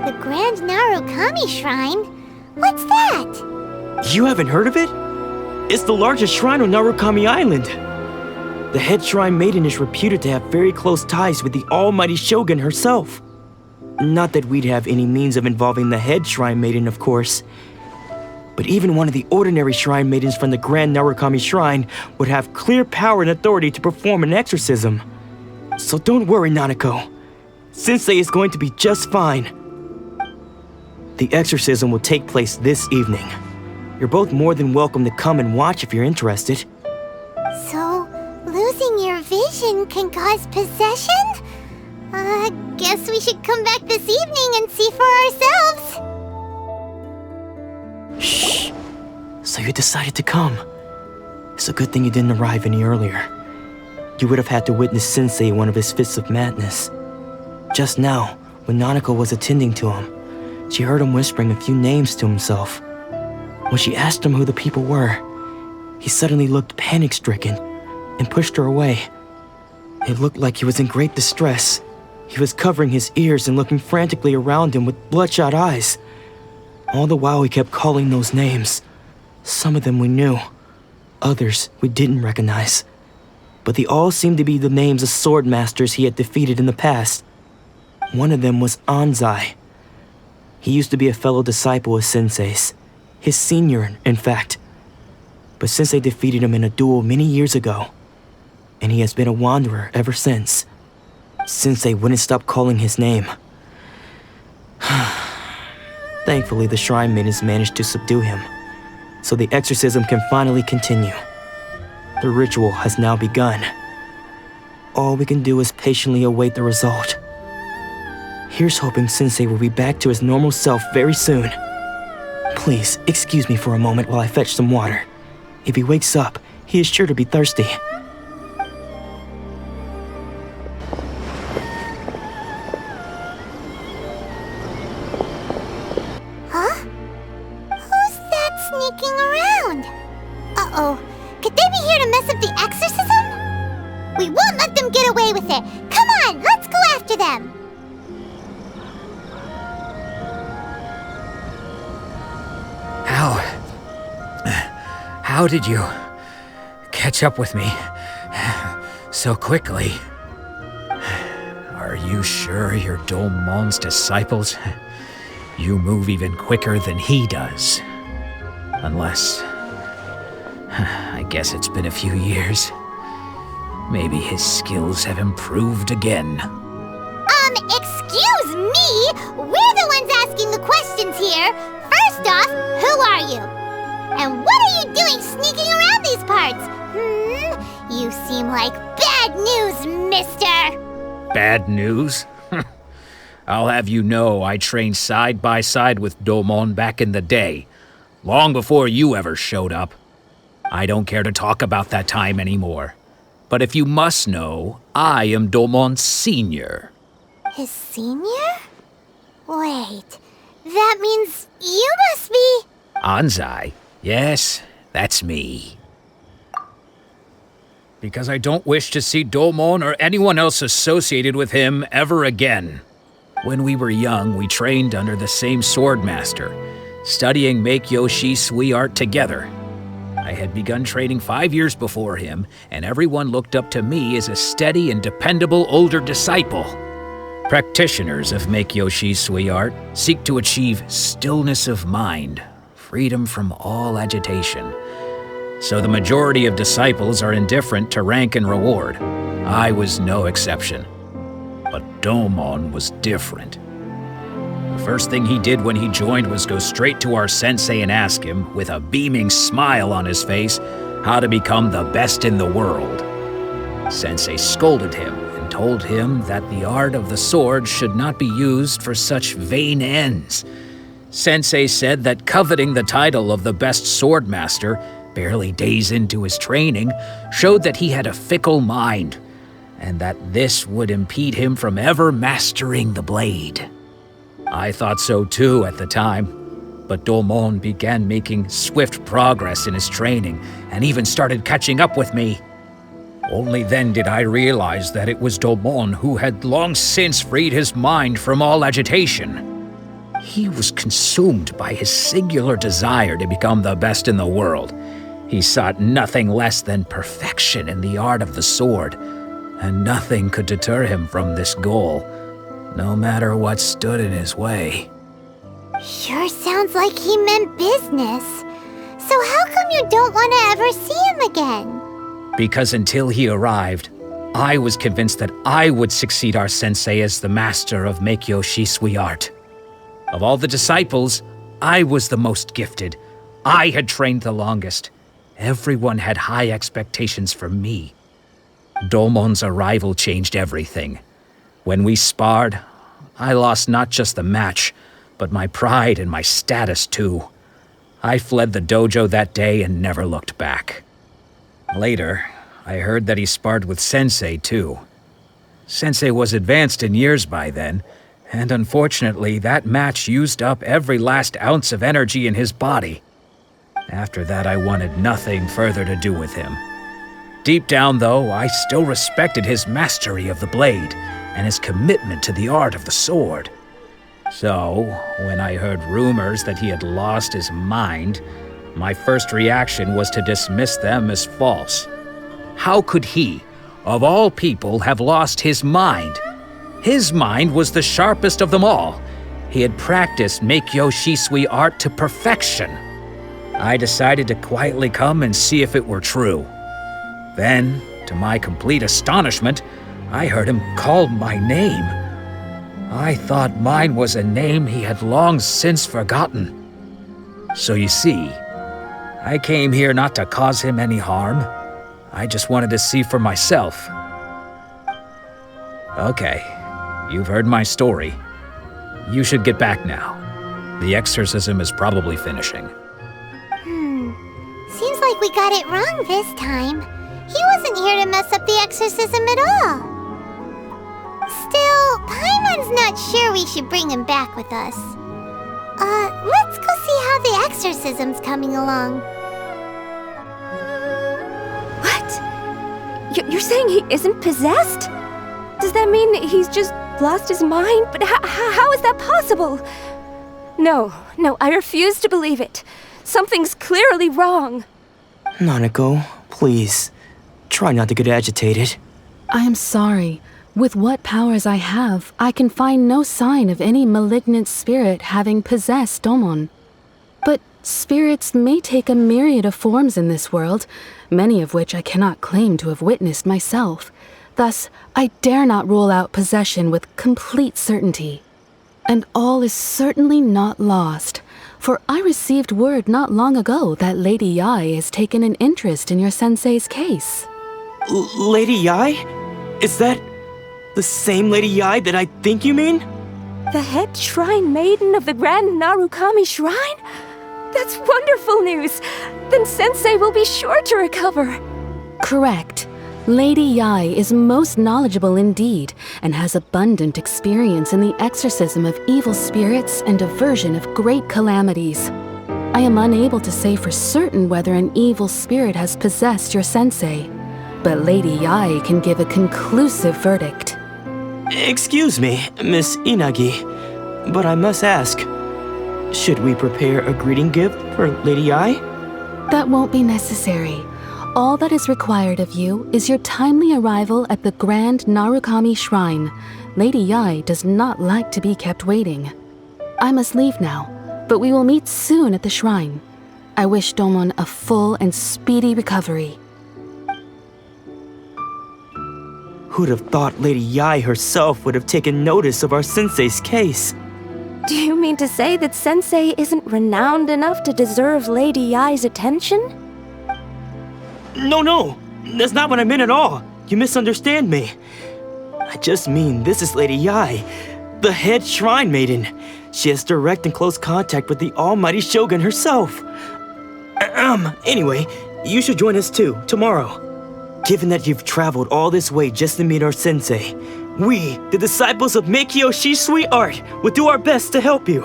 The Grand Narukami Shrine? What's that? You haven't heard of it? It's the largest shrine on Narukami Island. The head shrine maiden is reputed to have very close ties with the almighty shogun herself. Not that we'd have any means of involving the head shrine maiden, of course. But even one of the ordinary shrine maidens from the Grand Narukami Shrine would have clear power and authority to perform an exorcism. So don't worry, Nanako. Sensei is going to be just fine. The exorcism will take place this evening. You're both more than welcome to come and watch if you're interested. So, losing your vision can cause possession? Guess we should come back this evening and see for ourselves. Shh. So you decided to come. It's a good thing you didn't arrive any earlier. You would have had to witness Sensei in one of his fits of madness. Just now, when Nanako was attending to him, she heard him whispering a few names to himself. When she asked him who the people were, he suddenly looked panic-stricken and pushed her away. It looked like he was in great distress. He was covering his ears and looking frantically around him with bloodshot eyes. All the while he kept calling those names. Some of them we knew, others we didn't recognize. But they all seemed to be the names of swordmasters he had defeated in the past. One of them was Anzai. He used to be a fellow disciple of Sensei's, his senior, in fact. But Sensei defeated him in a duel many years ago. and he has been a wanderer ever since. Sensei wouldn't stop calling his name. Thankfully, the shrine maidens managed to subdue him, so the exorcism can finally continue. The ritual has now begun. All we can do is patiently await the result. Here's hoping Sensei will be back to his normal self very soon. Please, excuse me for a moment while I fetch some water. If he wakes up, he is sure to be thirsty. Huh? Who's that sneaking around? Uh-oh. Could they be here to mess up the exorcism? We won't let them get away with it. Come on, let's go after them. How did you catch up with me so quickly? Are you sure you're Domon's disciples? You move even quicker than he does. Unless... I guess it's been a few years. Maybe his skills have improved again. Excuse me? We're the ones asking the questions here. First off, who are you? And what are you doing sneaking around these parts? You seem like bad news, mister! Bad news? I'll have you know I trained side by side with Domon back in the day, long before you ever showed up. I don't care to talk about that time anymore. But if you must know, I am Domon's senior. His senior? Wait, that means you must be... Anzai? Yes, that's me. Because I don't wish to see Domon or anyone else associated with him ever again. When we were young, we trained under the same Swordmaster, studying Make-Yoshi Sui art together. I had begun training 5 years before him, and everyone looked up to me as a steady and dependable older disciple. Practitioners of Make-Yoshi Sui art seek to achieve stillness of mind, freedom from all agitation. So the majority of disciples are indifferent to rank and reward. I was no exception. But Domon was different. The first thing he did when he joined was go straight to our sensei and ask him, with a beaming smile on his face, how to become the best in the world. Sensei scolded him and told him that the art of the sword should not be used for such vain ends. Sensei said that coveting the title of the best swordmaster, barely days into his training, showed that he had a fickle mind, and that this would impede him from ever mastering the blade. I thought so too at the time, but Domon began making swift progress in his training and even started catching up with me. Only then did I realize that it was Domon who had long since freed his mind from all agitation. He was consumed by his singular desire to become the best in the world. He sought nothing less than perfection in the art of the sword, and nothing could deter him from this goal, no matter what stood in his way. Sure sounds like he meant business. So how come you don't want to ever see him again? Because until he arrived, I was convinced that I would succeed our sensei as the master of Make-Yoshi Sui art. Of all the disciples, I was the most gifted. I had trained the longest. Everyone had high expectations for me. Domon's arrival changed everything. When we sparred, I lost not just the match, but my pride and my status too. I fled the dojo that day and never looked back. Later, I heard that he sparred with Sensei too. Sensei was advanced in years by then, and unfortunately that match used up every last ounce of energy in his body. After that, I wanted nothing further to do with him. Deep down, though, I still respected his mastery of the blade and his commitment to the art of the sword. So, when I heard rumors that he had lost his mind, my first reaction was to dismiss them as false. How could he, of all people, have lost his mind? His mind was the sharpest of them all. He had practiced Make-Yoshi Sui art to perfection. I decided to quietly come and see if it were true. Then, To my complete astonishment, I heard him call my name. I thought mine was a name he had long since forgotten. So you see, I came here not to cause him any harm. I just wanted to see for myself. Okay, you've heard my story. You should get back now. The exorcism is probably finishing. Seems like we got it wrong this time. He wasn't here to mess up the exorcism at all. Still, Paimon's not sure we should bring him back with us. Let's go see how the exorcism's coming along. What? You're saying he isn't possessed? Does that mean he's just lost his mind? But how is that possible? No, I refuse to believe it. Something's clearly wrong. Nanako, please. Try not to get agitated. I am sorry. With what powers I have, I can find no sign of any malignant spirit having possessed Domon. But spirits may take a myriad of forms in this world, many of which I cannot claim to have witnessed myself. Thus, I dare not rule out possession with complete certainty. And all is certainly not lost, for I received word not long ago that Lady Yai has taken an interest in your sensei's case. Lady Yai? Is that the same Lady Yai that I think you mean? The head shrine maiden of the Grand Narukami Shrine? That's wonderful news! Then Sensei will be sure to recover. Correct. Lady Yai is most knowledgeable indeed, and has abundant experience in the exorcism of evil spirits and aversion of great calamities. I am unable to say for certain whether an evil spirit has possessed your sensei, but Lady Yai can give a conclusive verdict. Excuse me, Miss Inagi, but I must ask, should we prepare a greeting gift for Lady Yai? That won't be necessary. All that is required of you is your timely arrival at the Grand Narukami Shrine. Lady Yai does not like to be kept waiting. I must leave now, but we will meet soon at the shrine. I wish Domon a full and speedy recovery. Who'd have thought Lady Yai herself would have taken notice of our sensei's case? Do you mean to say that Sensei isn't renowned enough to deserve Lady Yai's attention? No, that's not what I meant at all. You misunderstand me. I just mean this is Lady Yai, the head shrine maiden. She has direct and close contact with the almighty Shogun herself. Anyway, you should join us too, tomorrow. Given that you've traveled all this way just to meet our sensei, we, the disciples of Meikyoshi Sweet Art, will do our best to help you.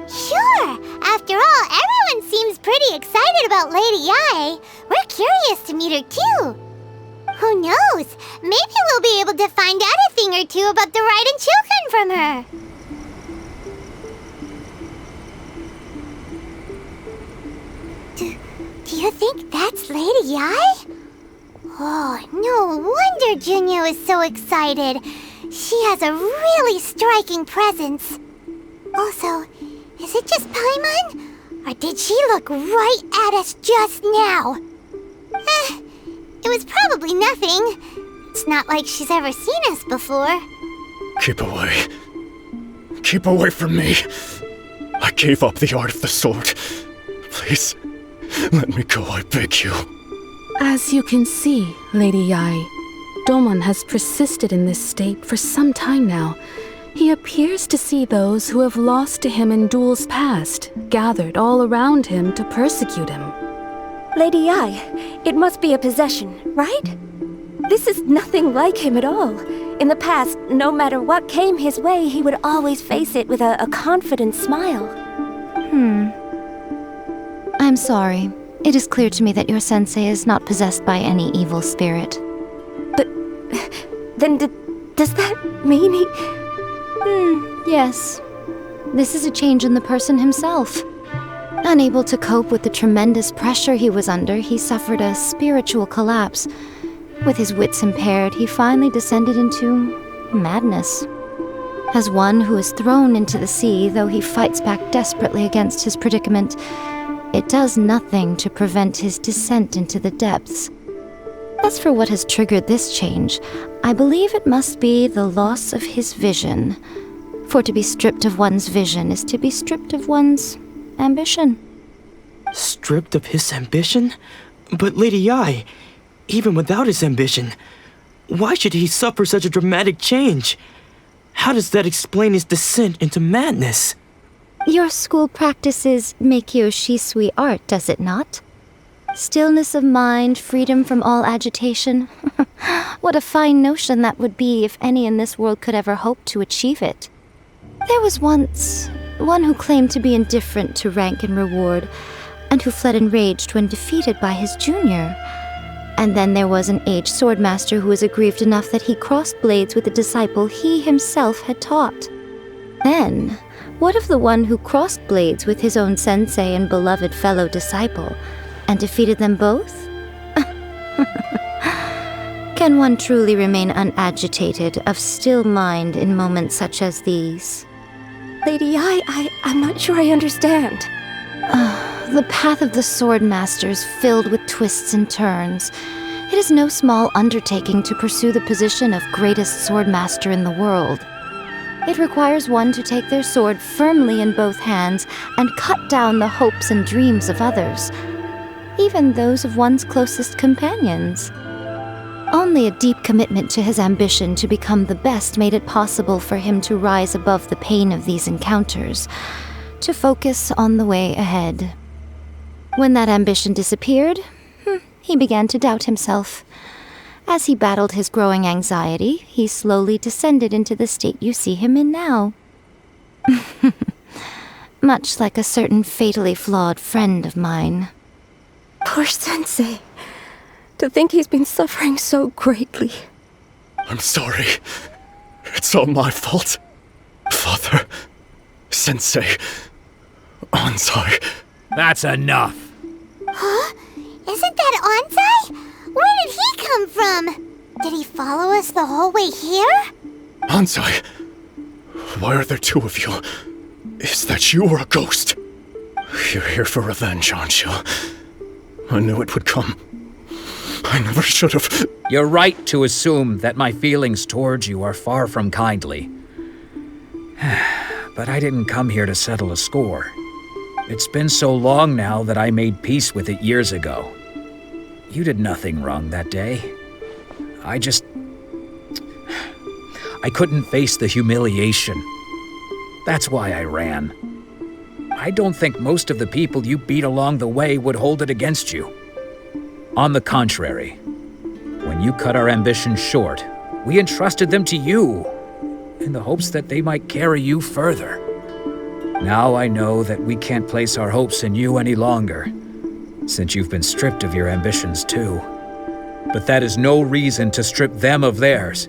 Sure! After all, everyone seems pretty excited about Lady Yai. We're curious to meet her too. Who knows? Maybe we'll be able to find out a thing or two about the Raiden children from her. Do you think that's Lady Yai? Oh, no wonder Junyo is so excited. She has a really striking presence. Also, is it just Paimon? Or did she look right at us just now? It was probably nothing. It's not like she's ever seen us before. Keep away. Keep away from me. I gave up the art of the sword. Please, let me go, I beg you. As you can see, Lady Yai, Domon has persisted in this state for some time now. He appears to see those who have lost to him in duels past, gathered all around him to persecute him. Lady Yai, it must be a possession, right? This is nothing like him at all. In the past, no matter what came his way, he would always face it with a confident smile. I'm sorry. It is clear to me that your sensei is not possessed by any evil spirit. But then does that mean he... Yes. This is a change in the person himself. Unable to cope with the tremendous pressure he was under, he suffered a spiritual collapse. With his wits impaired, he finally descended into madness. As one who is thrown into the sea, though he fights back desperately against his predicament, it does nothing to prevent his descent into the depths. As for what has triggered this change, I believe it must be the loss of his vision. For to be stripped of one's vision is to be stripped of one's ambition. Stripped of his ambition? But Lady Yi, even without his ambition, why should he suffer such a dramatic change? How does that explain his descent into madness? Your school practices Meikyo Shisui art, does it not? Stillness of mind, freedom from all agitation. What a fine notion that would be if any in this world could ever hope to achieve it. There was once one who claimed to be indifferent to rank and reward, and who fled enraged when defeated by his junior. And then there was an aged swordmaster who was aggrieved enough that he crossed blades with a disciple he himself had taught. Then, what of the one who crossed blades with his own sensei and beloved fellow disciple, and defeated them both? Can one truly remain unagitated, of still mind in moments such as these? Lady Yi, I'm not sure I understand. The path of the Swordmaster is filled with twists and turns. It is no small undertaking to pursue the position of greatest Swordmaster in the world. It requires one to take their sword firmly in both hands and cut down the hopes and dreams of others, even those of one's closest companions. Only a deep commitment to his ambition to become the best made it possible for him to rise above the pain of these encounters, to focus on the way ahead. When that ambition disappeared, he began to doubt himself. As he battled his growing anxiety, he slowly descended into the state you see him in now. Much like a certain fatally flawed friend of mine. Poor Sensei. To think he's been suffering so greatly. I'm sorry. It's all my fault. Father, Sensei, Onsai. That's enough. Huh? Isn't that Onsai? Where did he come from? Did he follow us the whole way here? Onsai, why are there two of you? Is that you or a ghost? You're here for revenge, aren't you? I knew it would come. I never should have. You're right to assume that my feelings towards you are far from kindly. But I didn't come here to settle a score. It's been so long now that I made peace with it years ago. You did nothing wrong that day. I couldn't face the humiliation. That's why I ran. I don't think most of the people you beat along the way would hold it against you. On the contrary, when you cut our ambitions short, we entrusted them to you, in the hopes that they might carry you further. Now I know that we can't place our hopes in you any longer, since you've been stripped of your ambitions too. But that is no reason to strip them of theirs.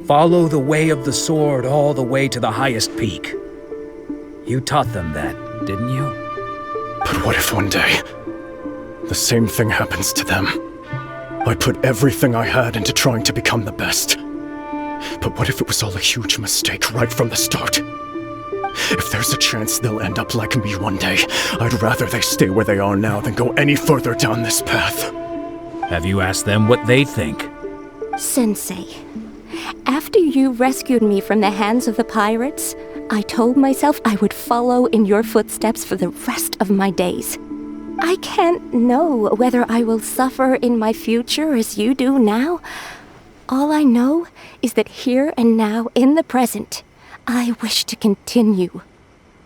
Follow the way of the sword all the way to the highest peak. You taught them that, didn't you? But what if one day, the same thing happens to them? I put everything I had into trying to become the best. But what if it was all a huge mistake right from the start? If there's a chance they'll end up like me one day, I'd rather they stay where they are now than go any further down this path. Have you asked them what they think? Sensei, after you rescued me from the hands of the pirates, I told myself I would follow in your footsteps for the rest of my days. I can't know whether I will suffer in my future as you do now. All I know is that here and now, in the present, I wish to continue.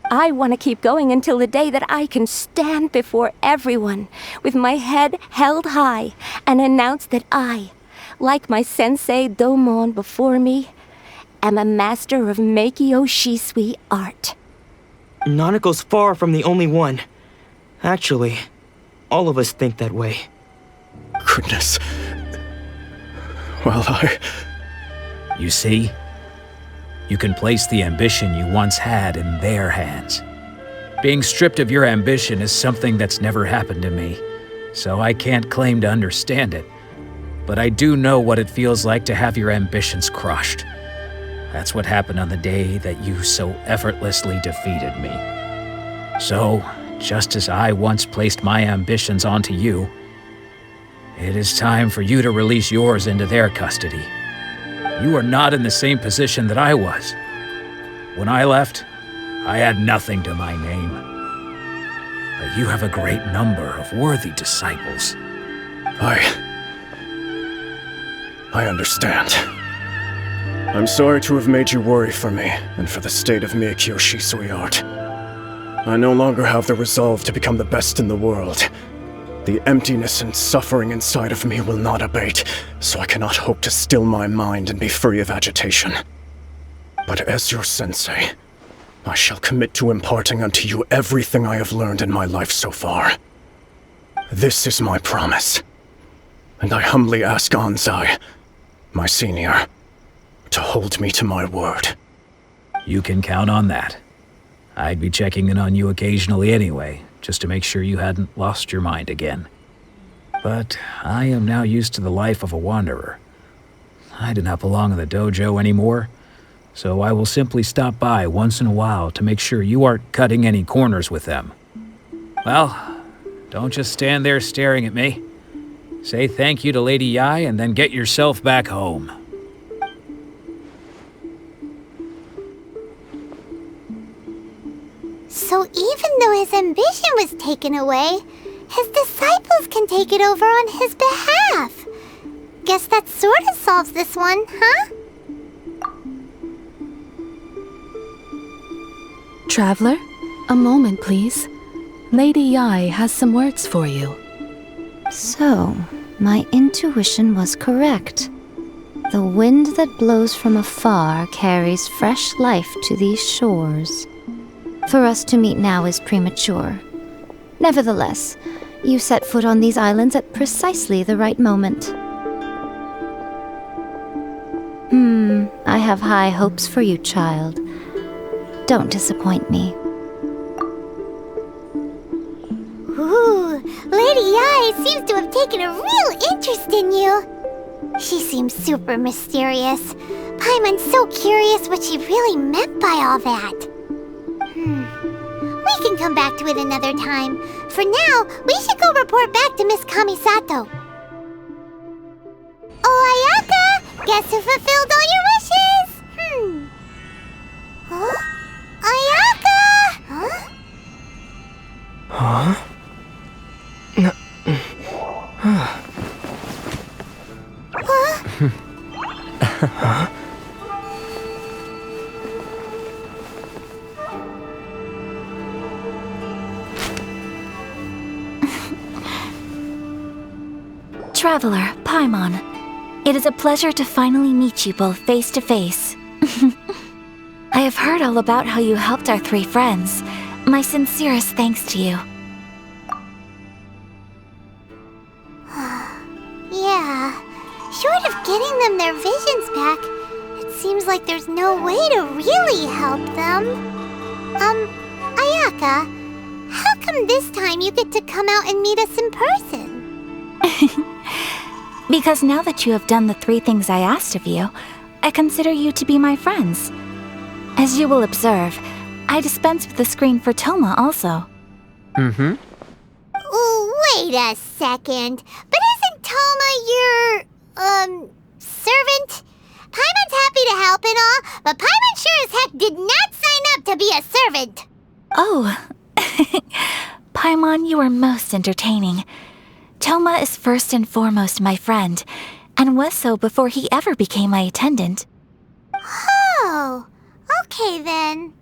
I want to keep going until the day that I can stand before everyone with my head held high and announce that I, like my sensei Domon before me, am a master of Meikyo Shisui art. Nanako's far from the only one. Actually, all of us think that way. Goodness. Well, You see? You can place the ambition you once had in their hands. Being stripped of your ambition is something that's never happened to me, so I can't claim to understand it. But I do know what it feels like to have your ambitions crushed. That's what happened on the day that you so effortlessly defeated me. So, just as I once placed my ambitions onto you. It is time for you to release yours into their custody. You are not in the same position that I was. When I left, I had nothing to my name. But you have a great number of worthy disciples. I understand. I'm sorry to have made you worry for me, and for the state of Miyakyoshi, sweetheart. I no longer have the resolve to become the best in the world. The emptiness and suffering inside of me will not abate, so I cannot hope to still my mind and be free of agitation. But as your sensei, I shall commit to imparting unto you everything I have learned in my life so far. This is my promise, and I humbly ask Anzai, my senior, to hold me to my word. You can count on that. I'd be checking in on you occasionally anyway, just to make sure you hadn't lost your mind again. But I am now used to the life of a wanderer. I do not belong in the dojo anymore, so I will simply stop by once in a while to make sure you aren't cutting any corners with them. Well, don't just stand there staring at me. Say thank you to Lady Yai and then get yourself back home. So even though his ambition was taken away, his disciples can take it over on his behalf. Guess that sort of solves this one, huh? Traveler, a moment, please. Lady Yai has some words for you. So, my intuition was correct. The wind that blows from afar carries fresh life to these shores. For us to meet now is premature. Nevertheless, you set foot on these islands at precisely the right moment. I have high hopes for you, child. Don't disappoint me. Ooh, Lady Yai seems to have taken a real interest in you. She seems super mysterious. Paimon's so curious what she really meant by all that. We can come back to it another time. For now, we should go report back to Miss Kamisato. Oh, Ayaka! Guess who fulfilled all your wishes? Huh? Ayaka! Huh? Huh? Traveler, Paimon, it is a pleasure to finally meet you both face to face. I have heard all about how you helped our three friends. My sincerest thanks to you. Yeah, short of getting them their visions back, it seems like there's no way to really help them. Ayaka, how come this time you get to come out and meet us in person? Because now that you have done the three things I asked of you, I consider you to be my friends. As you will observe, I dispense with the screen for Toma also. Ooh, wait a second. But isn't Toma your, servant? Paimon's happy to help and all, but Paimon sure as heck did not sign up to be a servant. Oh. Paimon, you are most entertaining. Toma is first and foremost my friend, and was so before he ever became my attendant. Oh, okay then.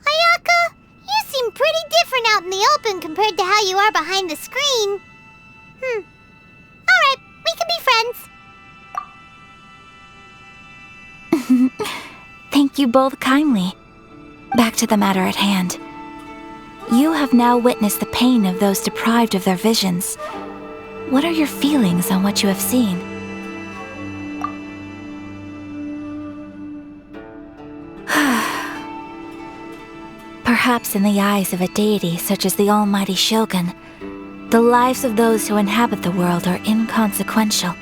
Ayaka, you seem pretty different out in the open compared to how you are behind the screen. Alright, we can be friends. Thank you both kindly. Back to the matter at hand. You have now witnessed the pain of those deprived of their visions. What are your feelings on what you have seen? Perhaps in the eyes of a deity such as the almighty Shogun, the lives of those who inhabit the world are inconsequential.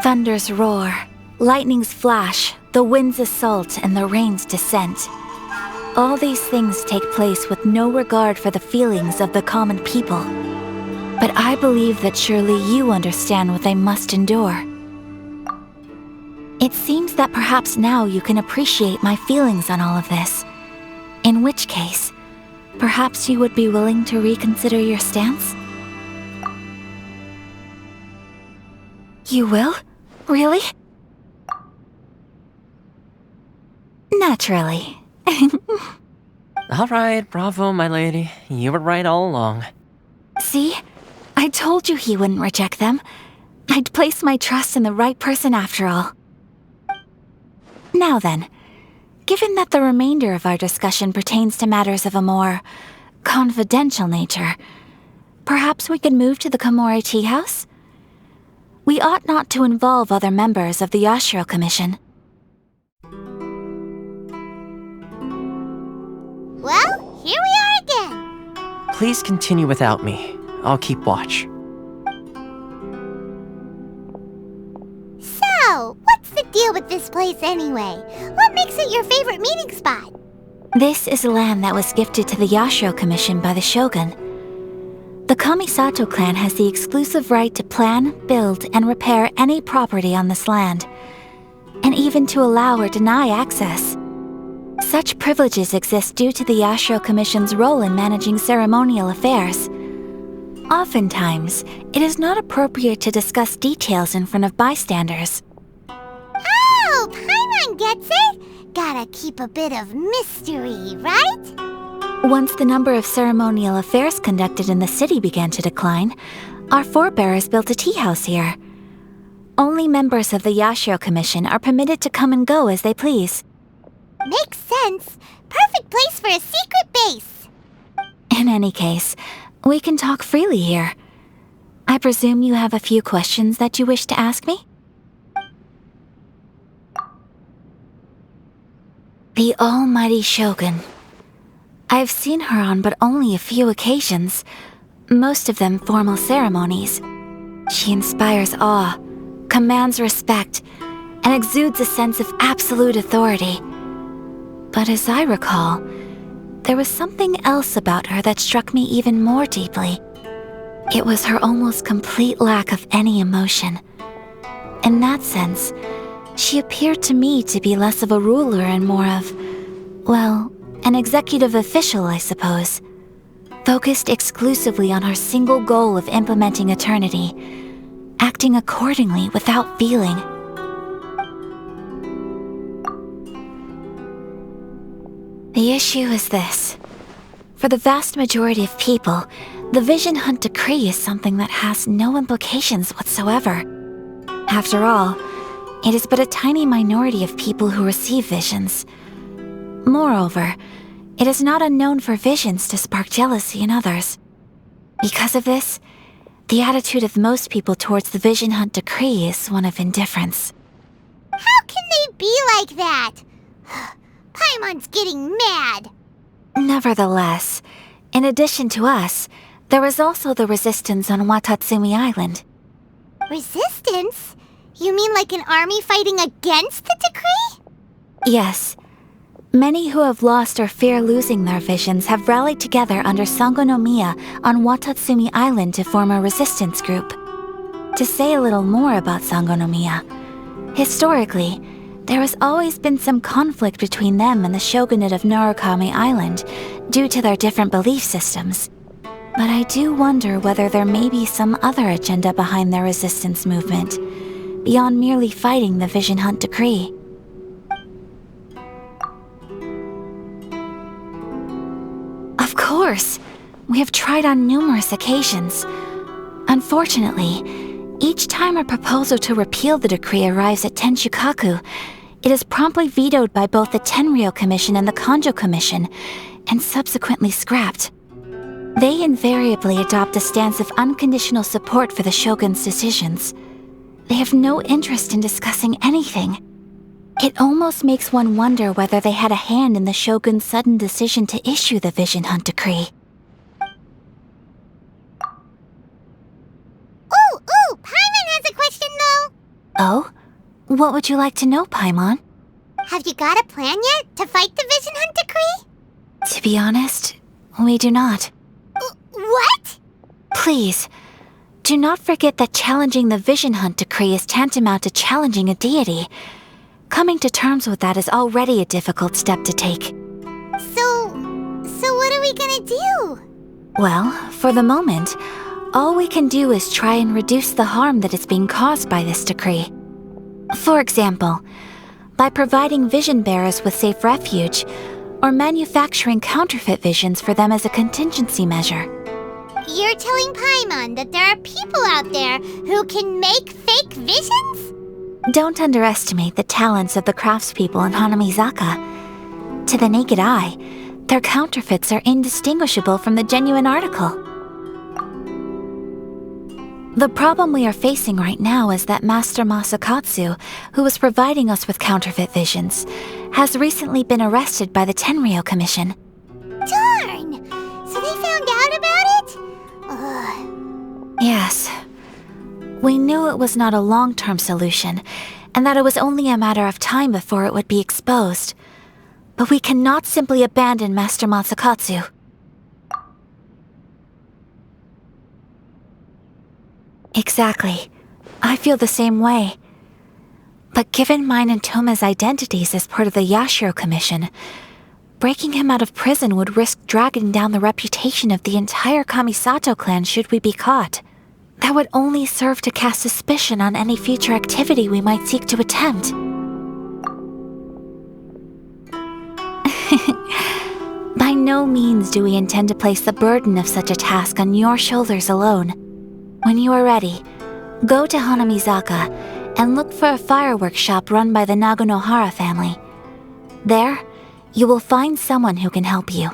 Thunders roar, lightnings flash, the winds assault, and the rains descent. All these things take place with no regard for the feelings of the common people. But I believe that surely you understand what they must endure. It seems that perhaps now you can appreciate my feelings on all of this. In which case, perhaps you would be willing to reconsider your stance? You will? Really? Naturally. Alright, bravo, my lady. You were right all along. See? I told you he wouldn't reject them. I'd placed my trust in the right person after all. Now then, given that the remainder of our discussion pertains to matters of a more confidential nature, perhaps we could move to the Komore Tea House? We ought not to involve other members of the Yashiro Commission. Well, here we are again. Please continue without me. I'll keep watch. So, what's the deal with this place anyway? What makes it your favorite meeting spot? This is land that was gifted to the Yashiro Commission by the Shogun. The Kamisato clan has the exclusive right to plan, build, and repair any property on this land, and even to allow or deny access. Such privileges exist due to the Yashiro Commission's role in managing ceremonial affairs. Oftentimes, it is not appropriate to discuss details in front of bystanders. Oh, Paimon gets it! Gotta keep a bit of mystery, right? Once the number of ceremonial affairs conducted in the city began to decline, our forebears built a tea house here. Only members of the Yashiro Commission are permitted to come and go as they please. Makes sense. Perfect place for a secret base. In any case, we can talk freely here. I presume you have a few questions that you wish to ask me? The almighty Shogun. I've seen her on but only a few occasions, most of them formal ceremonies. She inspires awe, commands respect, and exudes a sense of absolute authority. But as I recall, there was something else about her that struck me even more deeply. It was her almost complete lack of any emotion. In that sense, she appeared to me to be less of a ruler and more of, well, an executive official, I suppose. Focused exclusively on her single goal of implementing eternity, acting accordingly without feeling. The issue is this. For the vast majority of people, the Vision Hunt Decree is something that has no implications whatsoever. After all, it is but a tiny minority of people who receive visions. Moreover, it is not unknown for visions to spark jealousy in others. Because of this, the attitude of most people towards the Vision Hunt Decree is one of indifference. How can they be like that? Paimon's getting mad. Nevertheless, in addition to us, there is also the resistance on Watatsumi Island. Resistance? You mean like an army fighting against the decree? Yes. Many who have lost or fear losing their visions have rallied together under Sangonomiya on Watatsumi Island to form a resistance group. To say a little more about Sangonomiya, historically, there has always been some conflict between them and the shogunate of Narukami Island due to their different belief systems. But I do wonder whether there may be some other agenda behind their resistance movement, beyond merely fighting the Vision Hunt Decree. Of course! We have tried on numerous occasions. Unfortunately, each time a proposal to repeal the decree arrives at Tenshukaku, it is promptly vetoed by both the Tenryou Commission and the Kanjo Commission, and subsequently scrapped. They invariably adopt a stance of unconditional support for the Shogun's decisions. They have no interest in discussing anything. It almost makes one wonder whether they had a hand in the Shogun's sudden decision to issue the Vision Hunt Decree. Ooh, Paimon has a question though. Oh? What would you like to know, Paimon? Have you got a plan yet to fight the Vision Hunt Decree? To be honest, we do not. What? Please, do not forget that challenging the Vision Hunt decree is tantamount to challenging a deity. Coming to terms with that is already a difficult step to take. So what are we gonna do? Well, for the moment, all we can do is try and reduce the harm that is being caused by this decree. For example, by providing vision bearers with safe refuge, or manufacturing counterfeit visions for them as a contingency measure. You're telling Paimon that there are people out there who can make fake visions? Don't underestimate the talents of the craftspeople in Hanamizaka. To the naked eye, their counterfeits are indistinguishable from the genuine article. The problem we are facing right now is that Master Masakatsu, who was providing us with counterfeit visions, has recently been arrested by the Tenryou Commission. Darn! So they found out about it? Ugh. Yes. We knew it was not a long-term solution, and that it was only a matter of time before it would be exposed. But we cannot simply abandon Master Masakatsu. Exactly. I feel the same way. But given mine and Toma's identities as part of the Yashiro Commission, breaking him out of prison would risk dragging down the reputation of the entire Kamisato clan should we be caught. That would only serve to cast suspicion on any future activity we might seek to attempt. By no means do we intend to place the burden of such a task on your shoulders alone. When you are ready, go to Hanamizaka and look for a fireworks shop run by the Nagonohara family. There, you will find someone who can help you.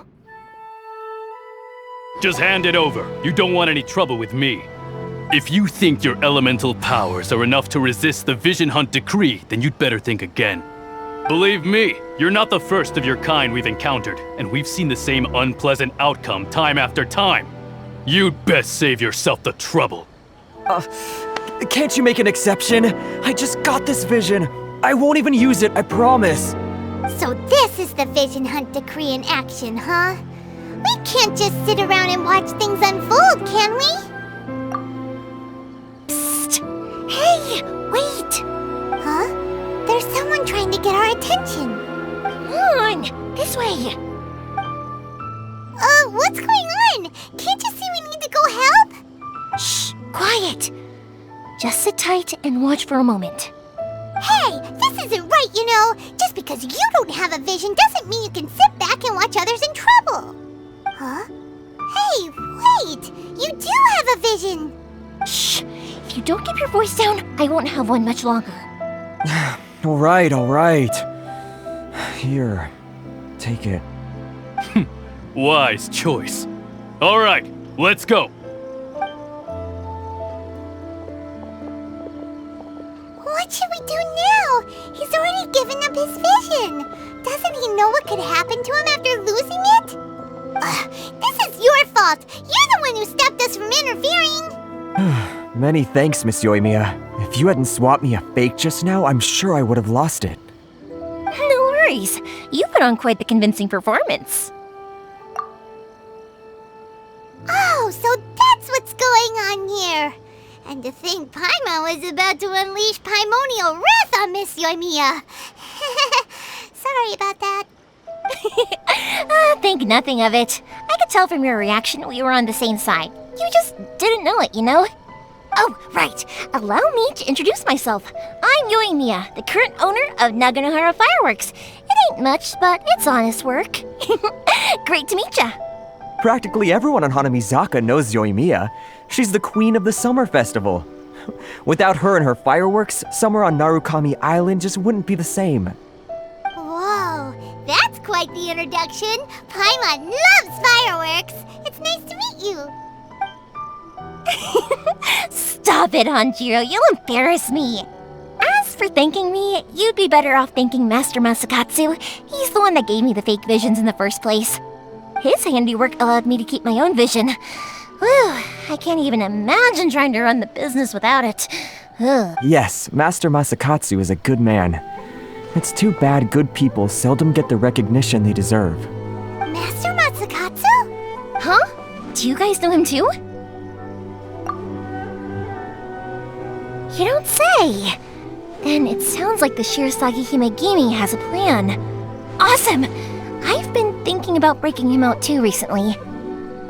Just hand it over. You don't want any trouble with me. If you think your elemental powers are enough to resist the Vision Hunt decree, then you'd better think again. Believe me, you're not the first of your kind we've encountered, and we've seen the same unpleasant outcome time after time. You'd best save yourself the trouble. Can't you make an exception? I just got this vision. I won't even use it, I promise. So this is the Vision Hunt decree in action, huh? We can't just sit around and watch things unfold, can we? Psst! Hey, wait! Huh? There's someone trying to get our attention. Come on, this way. What's going on? Can't you see we need to go help? Shh, quiet. Just sit tight and watch for a moment. Hey, this isn't right, you know. Just because you don't have a vision doesn't mean you can sit back and watch others in trouble. Huh? Hey, wait! You do have a vision! Shh! If you don't keep your voice down, I won't have one much longer. All right. Here, take it. Wise choice. All right, let's go. What should we do now? He's already given up his vision. Doesn't he know what could happen to him after losing it? This is your fault. You're the one who stopped us from interfering. Many thanks, Miss Euthymia. If you hadn't swapped me a fake just now, I'm sure I would have lost it. No worries. You put on quite the convincing performance. Oh, so that's what's going on here. And to think Paimon was about to unleash Paimonial wrath on Miss Euthymia. Sorry about that. Think nothing of it. I could tell from your reaction we were on the same side. You just didn't know it, you know? Oh, right. Allow me to introduce myself. I'm Euthymia, the current owner of Nagonohara Fireworks. It ain't much, but it's honest work. Great to meet ya. Practically everyone on Hanamizaka knows Euthymia. She's the queen of the summer festival. Without her and her fireworks, summer on Narukami Island just wouldn't be the same. Whoa, that's quite the introduction. Paimon loves fireworks. It's nice to meet you. Stop it, Hanjiro. You'll embarrass me. As for thanking me, you'd be better off thanking Master Masakatsu. He's the one that gave me the fake visions in the first place. His handiwork allowed me to keep my own vision. Whew, I can't even imagine trying to run the business without it. Ugh. Yes, Master Masakatsu is a good man. It's too bad good people seldom get the recognition they deserve. Master Masakatsu? Huh? Do you guys know him too? You don't say! Then it sounds like the Shirasagi Himegimi has a plan. Awesome! I've been thinking about breaking him out too recently.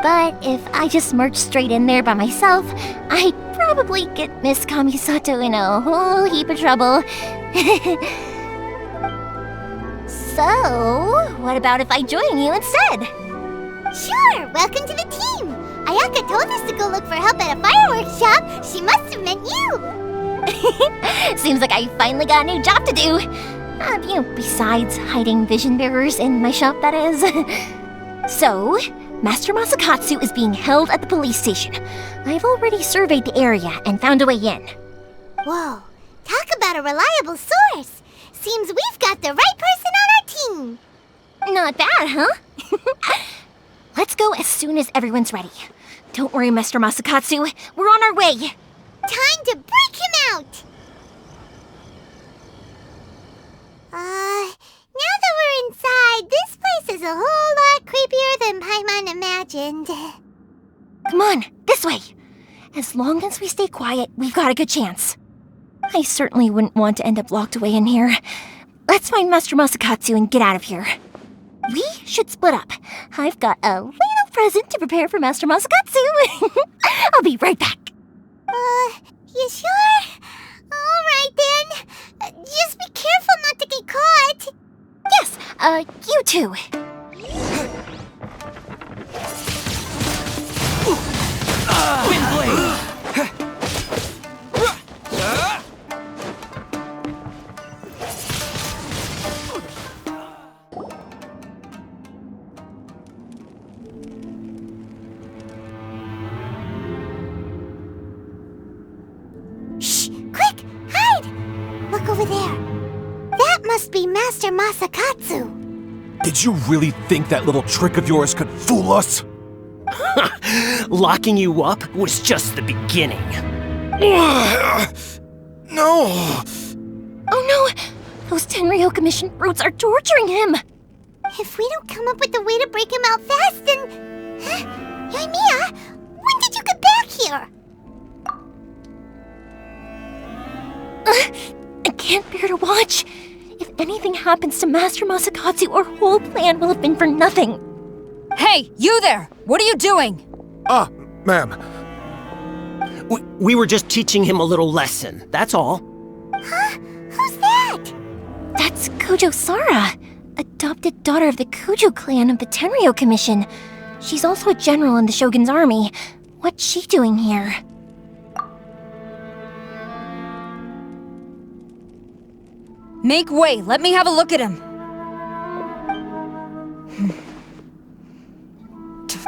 But if I just march straight in there by myself, I'd probably get Miss Kamisato in a whole heap of trouble. So, what about if I join you instead? Sure, welcome to the team! Ayaka told us to go look for help at a fireworks shop. She must have meant you! Seems like I finally got a new job to do. Besides hiding vision bearers in my shop, that is. So, Master Masakatsu is being held at the police station. I've already surveyed the area and found a way in. Whoa, talk about a reliable source! Seems we've got the right person on our team! Not bad, huh? Let's go as soon as everyone's ready. Don't worry, Master Masakatsu. We're on our way. Time to break him out! Now that we're inside, this place is a whole lot creepier than Paimon imagined. Come on, this way. As long as we stay quiet, we've got a good chance. I certainly wouldn't want to end up locked away in here. Let's find Master Masakatsu and get out of here. We should split up. I've got a little present to prepare for Master Masakatsu. I'll be right back. You sure? Alright then. Just be careful not to get caught. Yes, you too. Windblade! Shh! Quick! Hide! Look over there. That must be Master Masakatsu. Did you really think that little trick of yours could fool us? Locking you up was just the beginning. No! Oh no! Those Tenryou Commission brutes are torturing him! If we don't come up with a way to break him out fast, then... Euthymia, when did you get back here? I can't bear to watch. If anything happens to Master Masakatsu, our whole plan will have been for nothing. Hey, you there! What are you doing? Ma'am. We were just teaching him a little lesson, that's all. Huh? Who's that? That's Kujo Sara, adopted daughter of the Kujo clan of the Tenryou Commission. She's also a general in the Shogun's army. What's she doing here? Make way, let me have a look at him.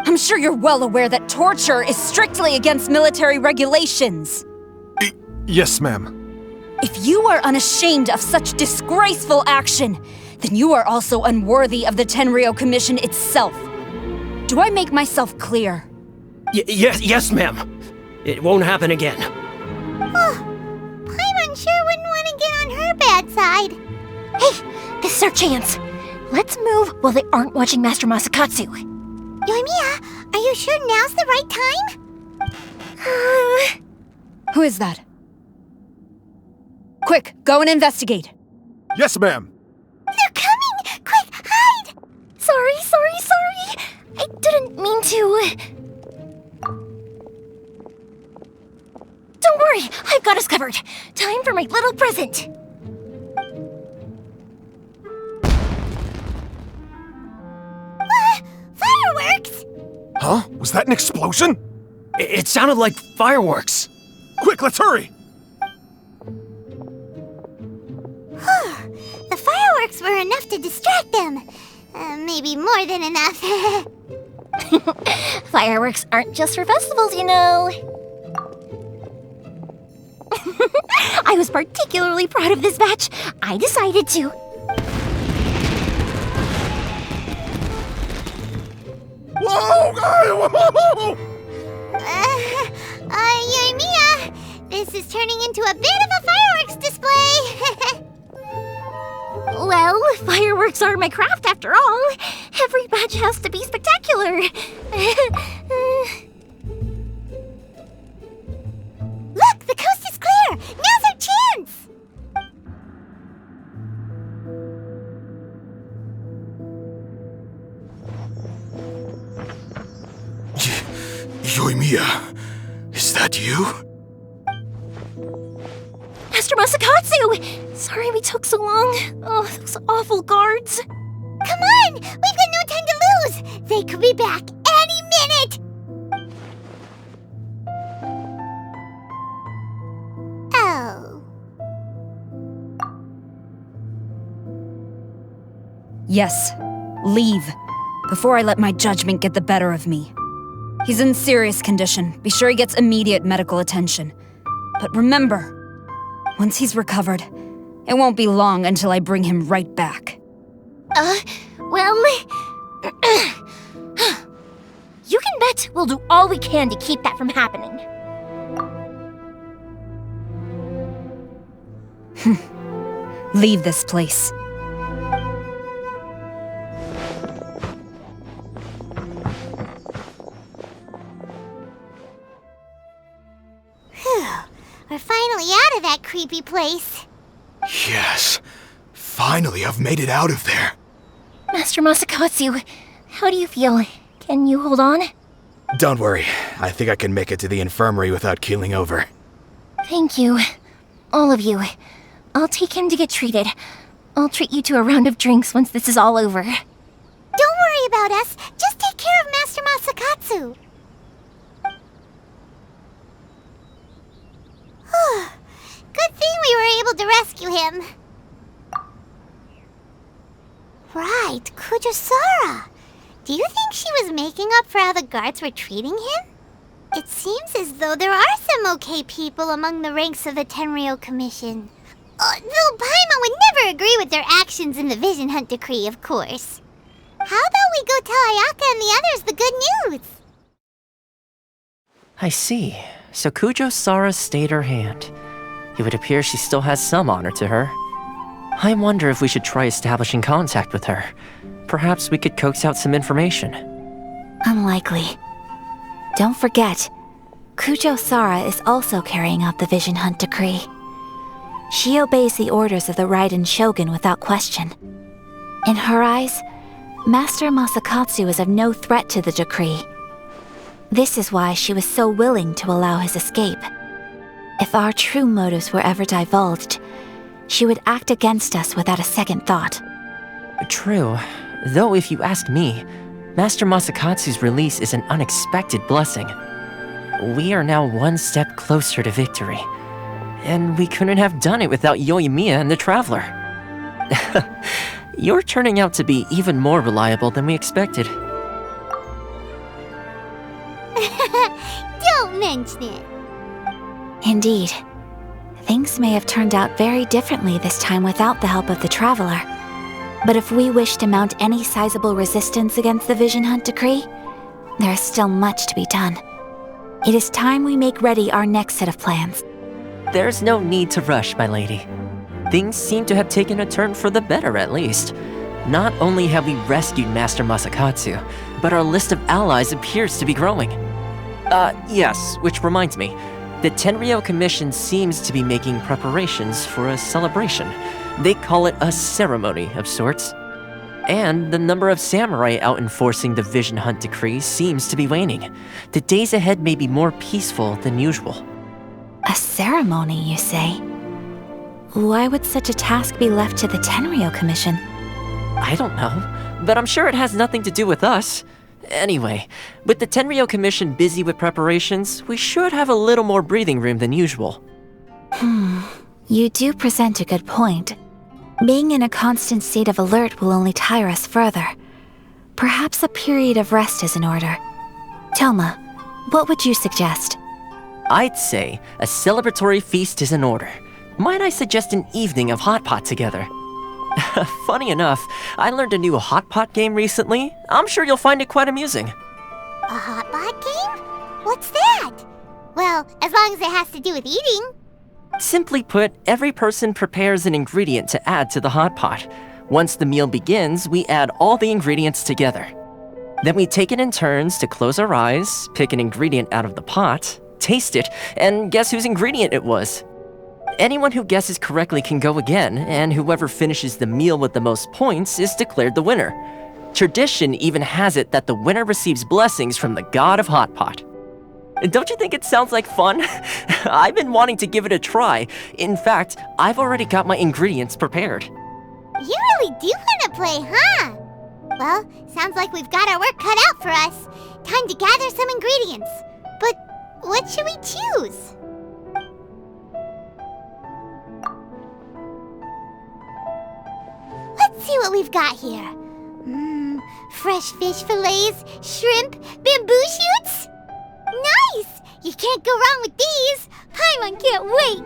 I'm sure you're well aware that torture is strictly against military regulations. Yes, ma'am. If you are unashamed of such disgraceful action, then you are also unworthy of the Tenryou Commission itself. Do I make myself clear? Yes, ma'am. It won't happen again. Paimon sure wouldn't want to get on her bad side. Hey, this is our chance. Let's move while they aren't watching Master Masakatsu. Euthymia, are you sure now's the right time? Who is that? Quick, go and investigate. Yes, ma'am. They're coming! Quick, hide! Sorry. I didn't mean to. Don't worry, I've got us covered. Time for my little present. Fireworks! Huh? Was that an explosion? It sounded like fireworks. Quick, let's hurry! The fireworks were enough to distract them. Maybe more than enough. Fireworks aren't just for festivals, you know. I was particularly proud of this batch. I decided to. Whoa! Whoa! Euthymia, this is turning into a bit of a fireworks display. Well, fireworks are my craft after all. Every batch has to be spectacular. Look, the coast is clear! Now's our chance! Euthymia, is that you? Master Masakatsu! Sorry we took so long. Oh, those awful guards. Come on! We've got no time to lose! They could be back any minute! Oh. Yes, leave. Before I let my judgment get the better of me. He's in serious condition. Be sure he gets immediate medical attention. But remember, once he's recovered, it won't be long until I bring him right back. Well... You can bet we'll do all we can to keep that from happening. Leave this place. We're finally out of that creepy place. Yes. Finally, I've made it out of there. Master Masakatsu, how do you feel? Can you hold on? Don't worry. I think I can make it to the infirmary without keeling over. Thank you. All of you. I'll take him to get treated. I'll treat you to a round of drinks once this is all over. Don't worry about us. Just take care of Master Masakatsu. Good thing we were able to rescue him. Right, Kujosara. Do you think she was making up for how the guards were treating him? It seems as though there are some okay people among the ranks of the Tenryou Commission. Though Paimon would never agree with their actions in the Vision Hunt Decree, of course. How about we go tell Ayaka and the others the good news? I see. So Kujo-Sara stayed her hand. It would appear she still has some honor to her. I wonder if we should try establishing contact with her. Perhaps we could coax out some information. Unlikely. Don't forget, Kujo-Sara is also carrying out the Vision Hunt Decree. She obeys the orders of the Raiden Shogun without question. In her eyes, Master Masakatsu is of no threat to the decree. This is why she was so willing to allow his escape. If our true motives were ever divulged, she would act against us without a second thought. True. Though if you ask me, Master Masakatsu's release is an unexpected blessing. We are now one step closer to victory. And we couldn't have done it without Euthymia and the Traveler. You're turning out to be even more reliable than we expected. Don't mention it. Indeed. Things may have turned out very differently this time without the help of the Traveler. But if we wish to mount any sizable resistance against the Vision Hunt Decree, there is still much to be done. It is time we make ready our next set of plans. There's no need to rush, my lady. Things seem to have taken a turn for the better, at least. Not only have we rescued Master Masakatsu, but our list of allies appears to be growing. Yes, which reminds me. The Tenryou Commission seems to be making preparations for a celebration. They call it a ceremony of sorts. And the number of samurai out enforcing the Vision Hunt Decree seems to be waning. The days ahead may be more peaceful than usual. A ceremony, you say? Why would such a task be left to the Tenryou Commission? I don't know, but I'm sure it has nothing to do with us. Anyway, with the Tenryou Commission busy with preparations, we should have a little more breathing room than usual. You do present a good point. Being in a constant state of alert will only tire us further. Perhaps a period of rest is in order. Toma, what would you suggest? I'd say a celebratory feast is in order. Might I suggest an evening of hot pot together? Funny enough, I learned a new hot pot game recently. I'm sure you'll find it quite amusing. A hot pot game? What's that? Well, as long as it has to do with eating. Simply put, every person prepares an ingredient to add to the hot pot. Once the meal begins, we add all the ingredients together. Then we take it in turns to close our eyes, pick an ingredient out of the pot, taste it, and guess whose ingredient it was. Anyone who guesses correctly can go again, and whoever finishes the meal with the most points is declared the winner. Tradition even has it that the winner receives blessings from the god of Hot Pot. Don't you think it sounds like fun? I've been wanting to give it a try. In fact, I've already got my ingredients prepared. You really do want to play, huh? Well, sounds like we've got our work cut out for us. Time to gather some ingredients. But what should we choose? Let's see what we've got here. Fresh fish fillets, shrimp, bamboo shoots? Nice! You can't go wrong with these! Paimon can't wait!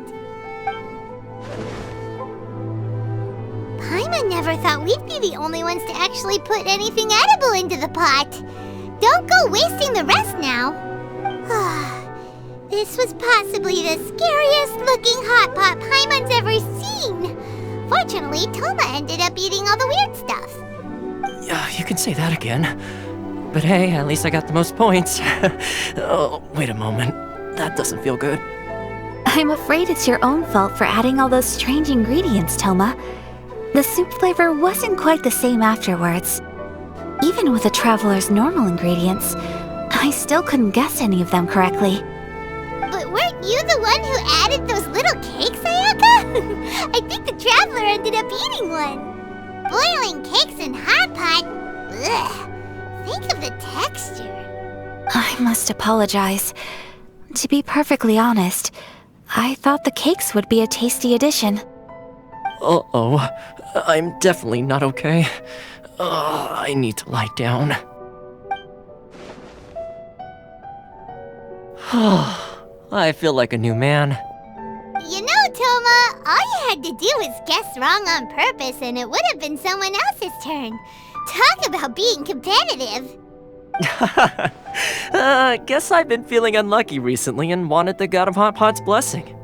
Paimon never thought we'd be the only ones to actually put anything edible into the pot. Don't go wasting the rest now. This was possibly the scariest looking hot pot Paimon's ever seen. Fortunately, Toma ended up eating all the weird stuff. You can say that again. But hey, at least I got the most points. Oh, wait a moment. That doesn't feel good. I'm afraid it's your own fault for adding all those strange ingredients, Toma. The soup flavor wasn't quite the same afterwards. Even with the traveler's normal ingredients, I still couldn't guess any of them correctly. But weren't you the one who added those little cakes, Ayaka? I think the traveler ended up eating one. Boiling cakes in hot pot? Ugh. Think of the texture. I must apologize. To be perfectly honest, I thought the cakes would be a tasty addition. Uh-oh. I'm definitely not okay. I need to lie down. I feel like a new man. You know, Toma, all you had to do was guess wrong on purpose and it would have been someone else's turn. Talk about being competitive. Guess I've been feeling unlucky recently and wanted the god of Hot Pot's blessing.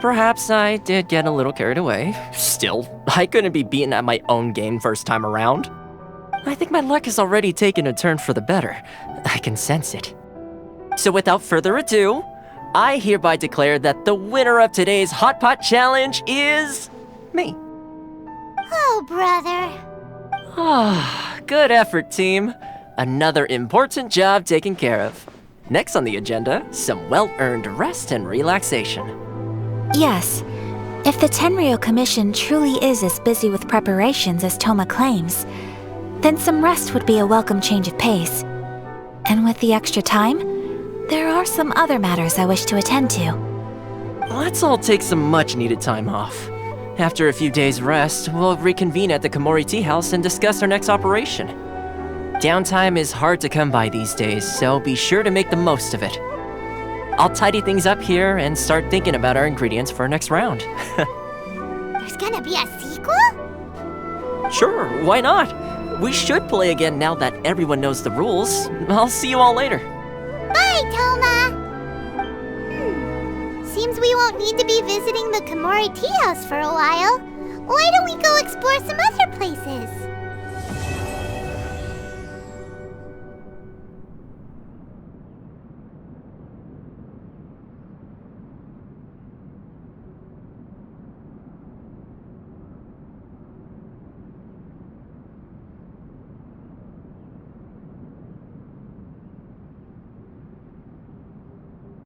Perhaps I did get a little carried away. Still, I couldn't be beaten at my own game first time around. I think my luck has already taken a turn for the better. I can sense it. So without further ado, I hereby declare that the winner of today's Hot Pot Challenge is me. Oh, brother. Good effort, team. Another important job taken care of. Next on the agenda, some well-earned rest and relaxation. Yes. If the Tenryou Commission truly is as busy with preparations as Toma claims, then some rest would be a welcome change of pace. And with the extra time, there are some other matters I wish to attend to. Let's all take some much-needed time off. After a few days' rest, we'll reconvene at the Komori Tea House and discuss our next operation. Downtime is hard to come by these days, so be sure to make the most of it. I'll tidy things up here and start thinking about our ingredients for our next round. There's gonna be a sequel? Sure, why not? We should play again now that everyone knows the rules. I'll see you all later. Bye, Toma! Seems we won't need to be visiting the Komori Tea House for a while. Why don't we go explore some other places?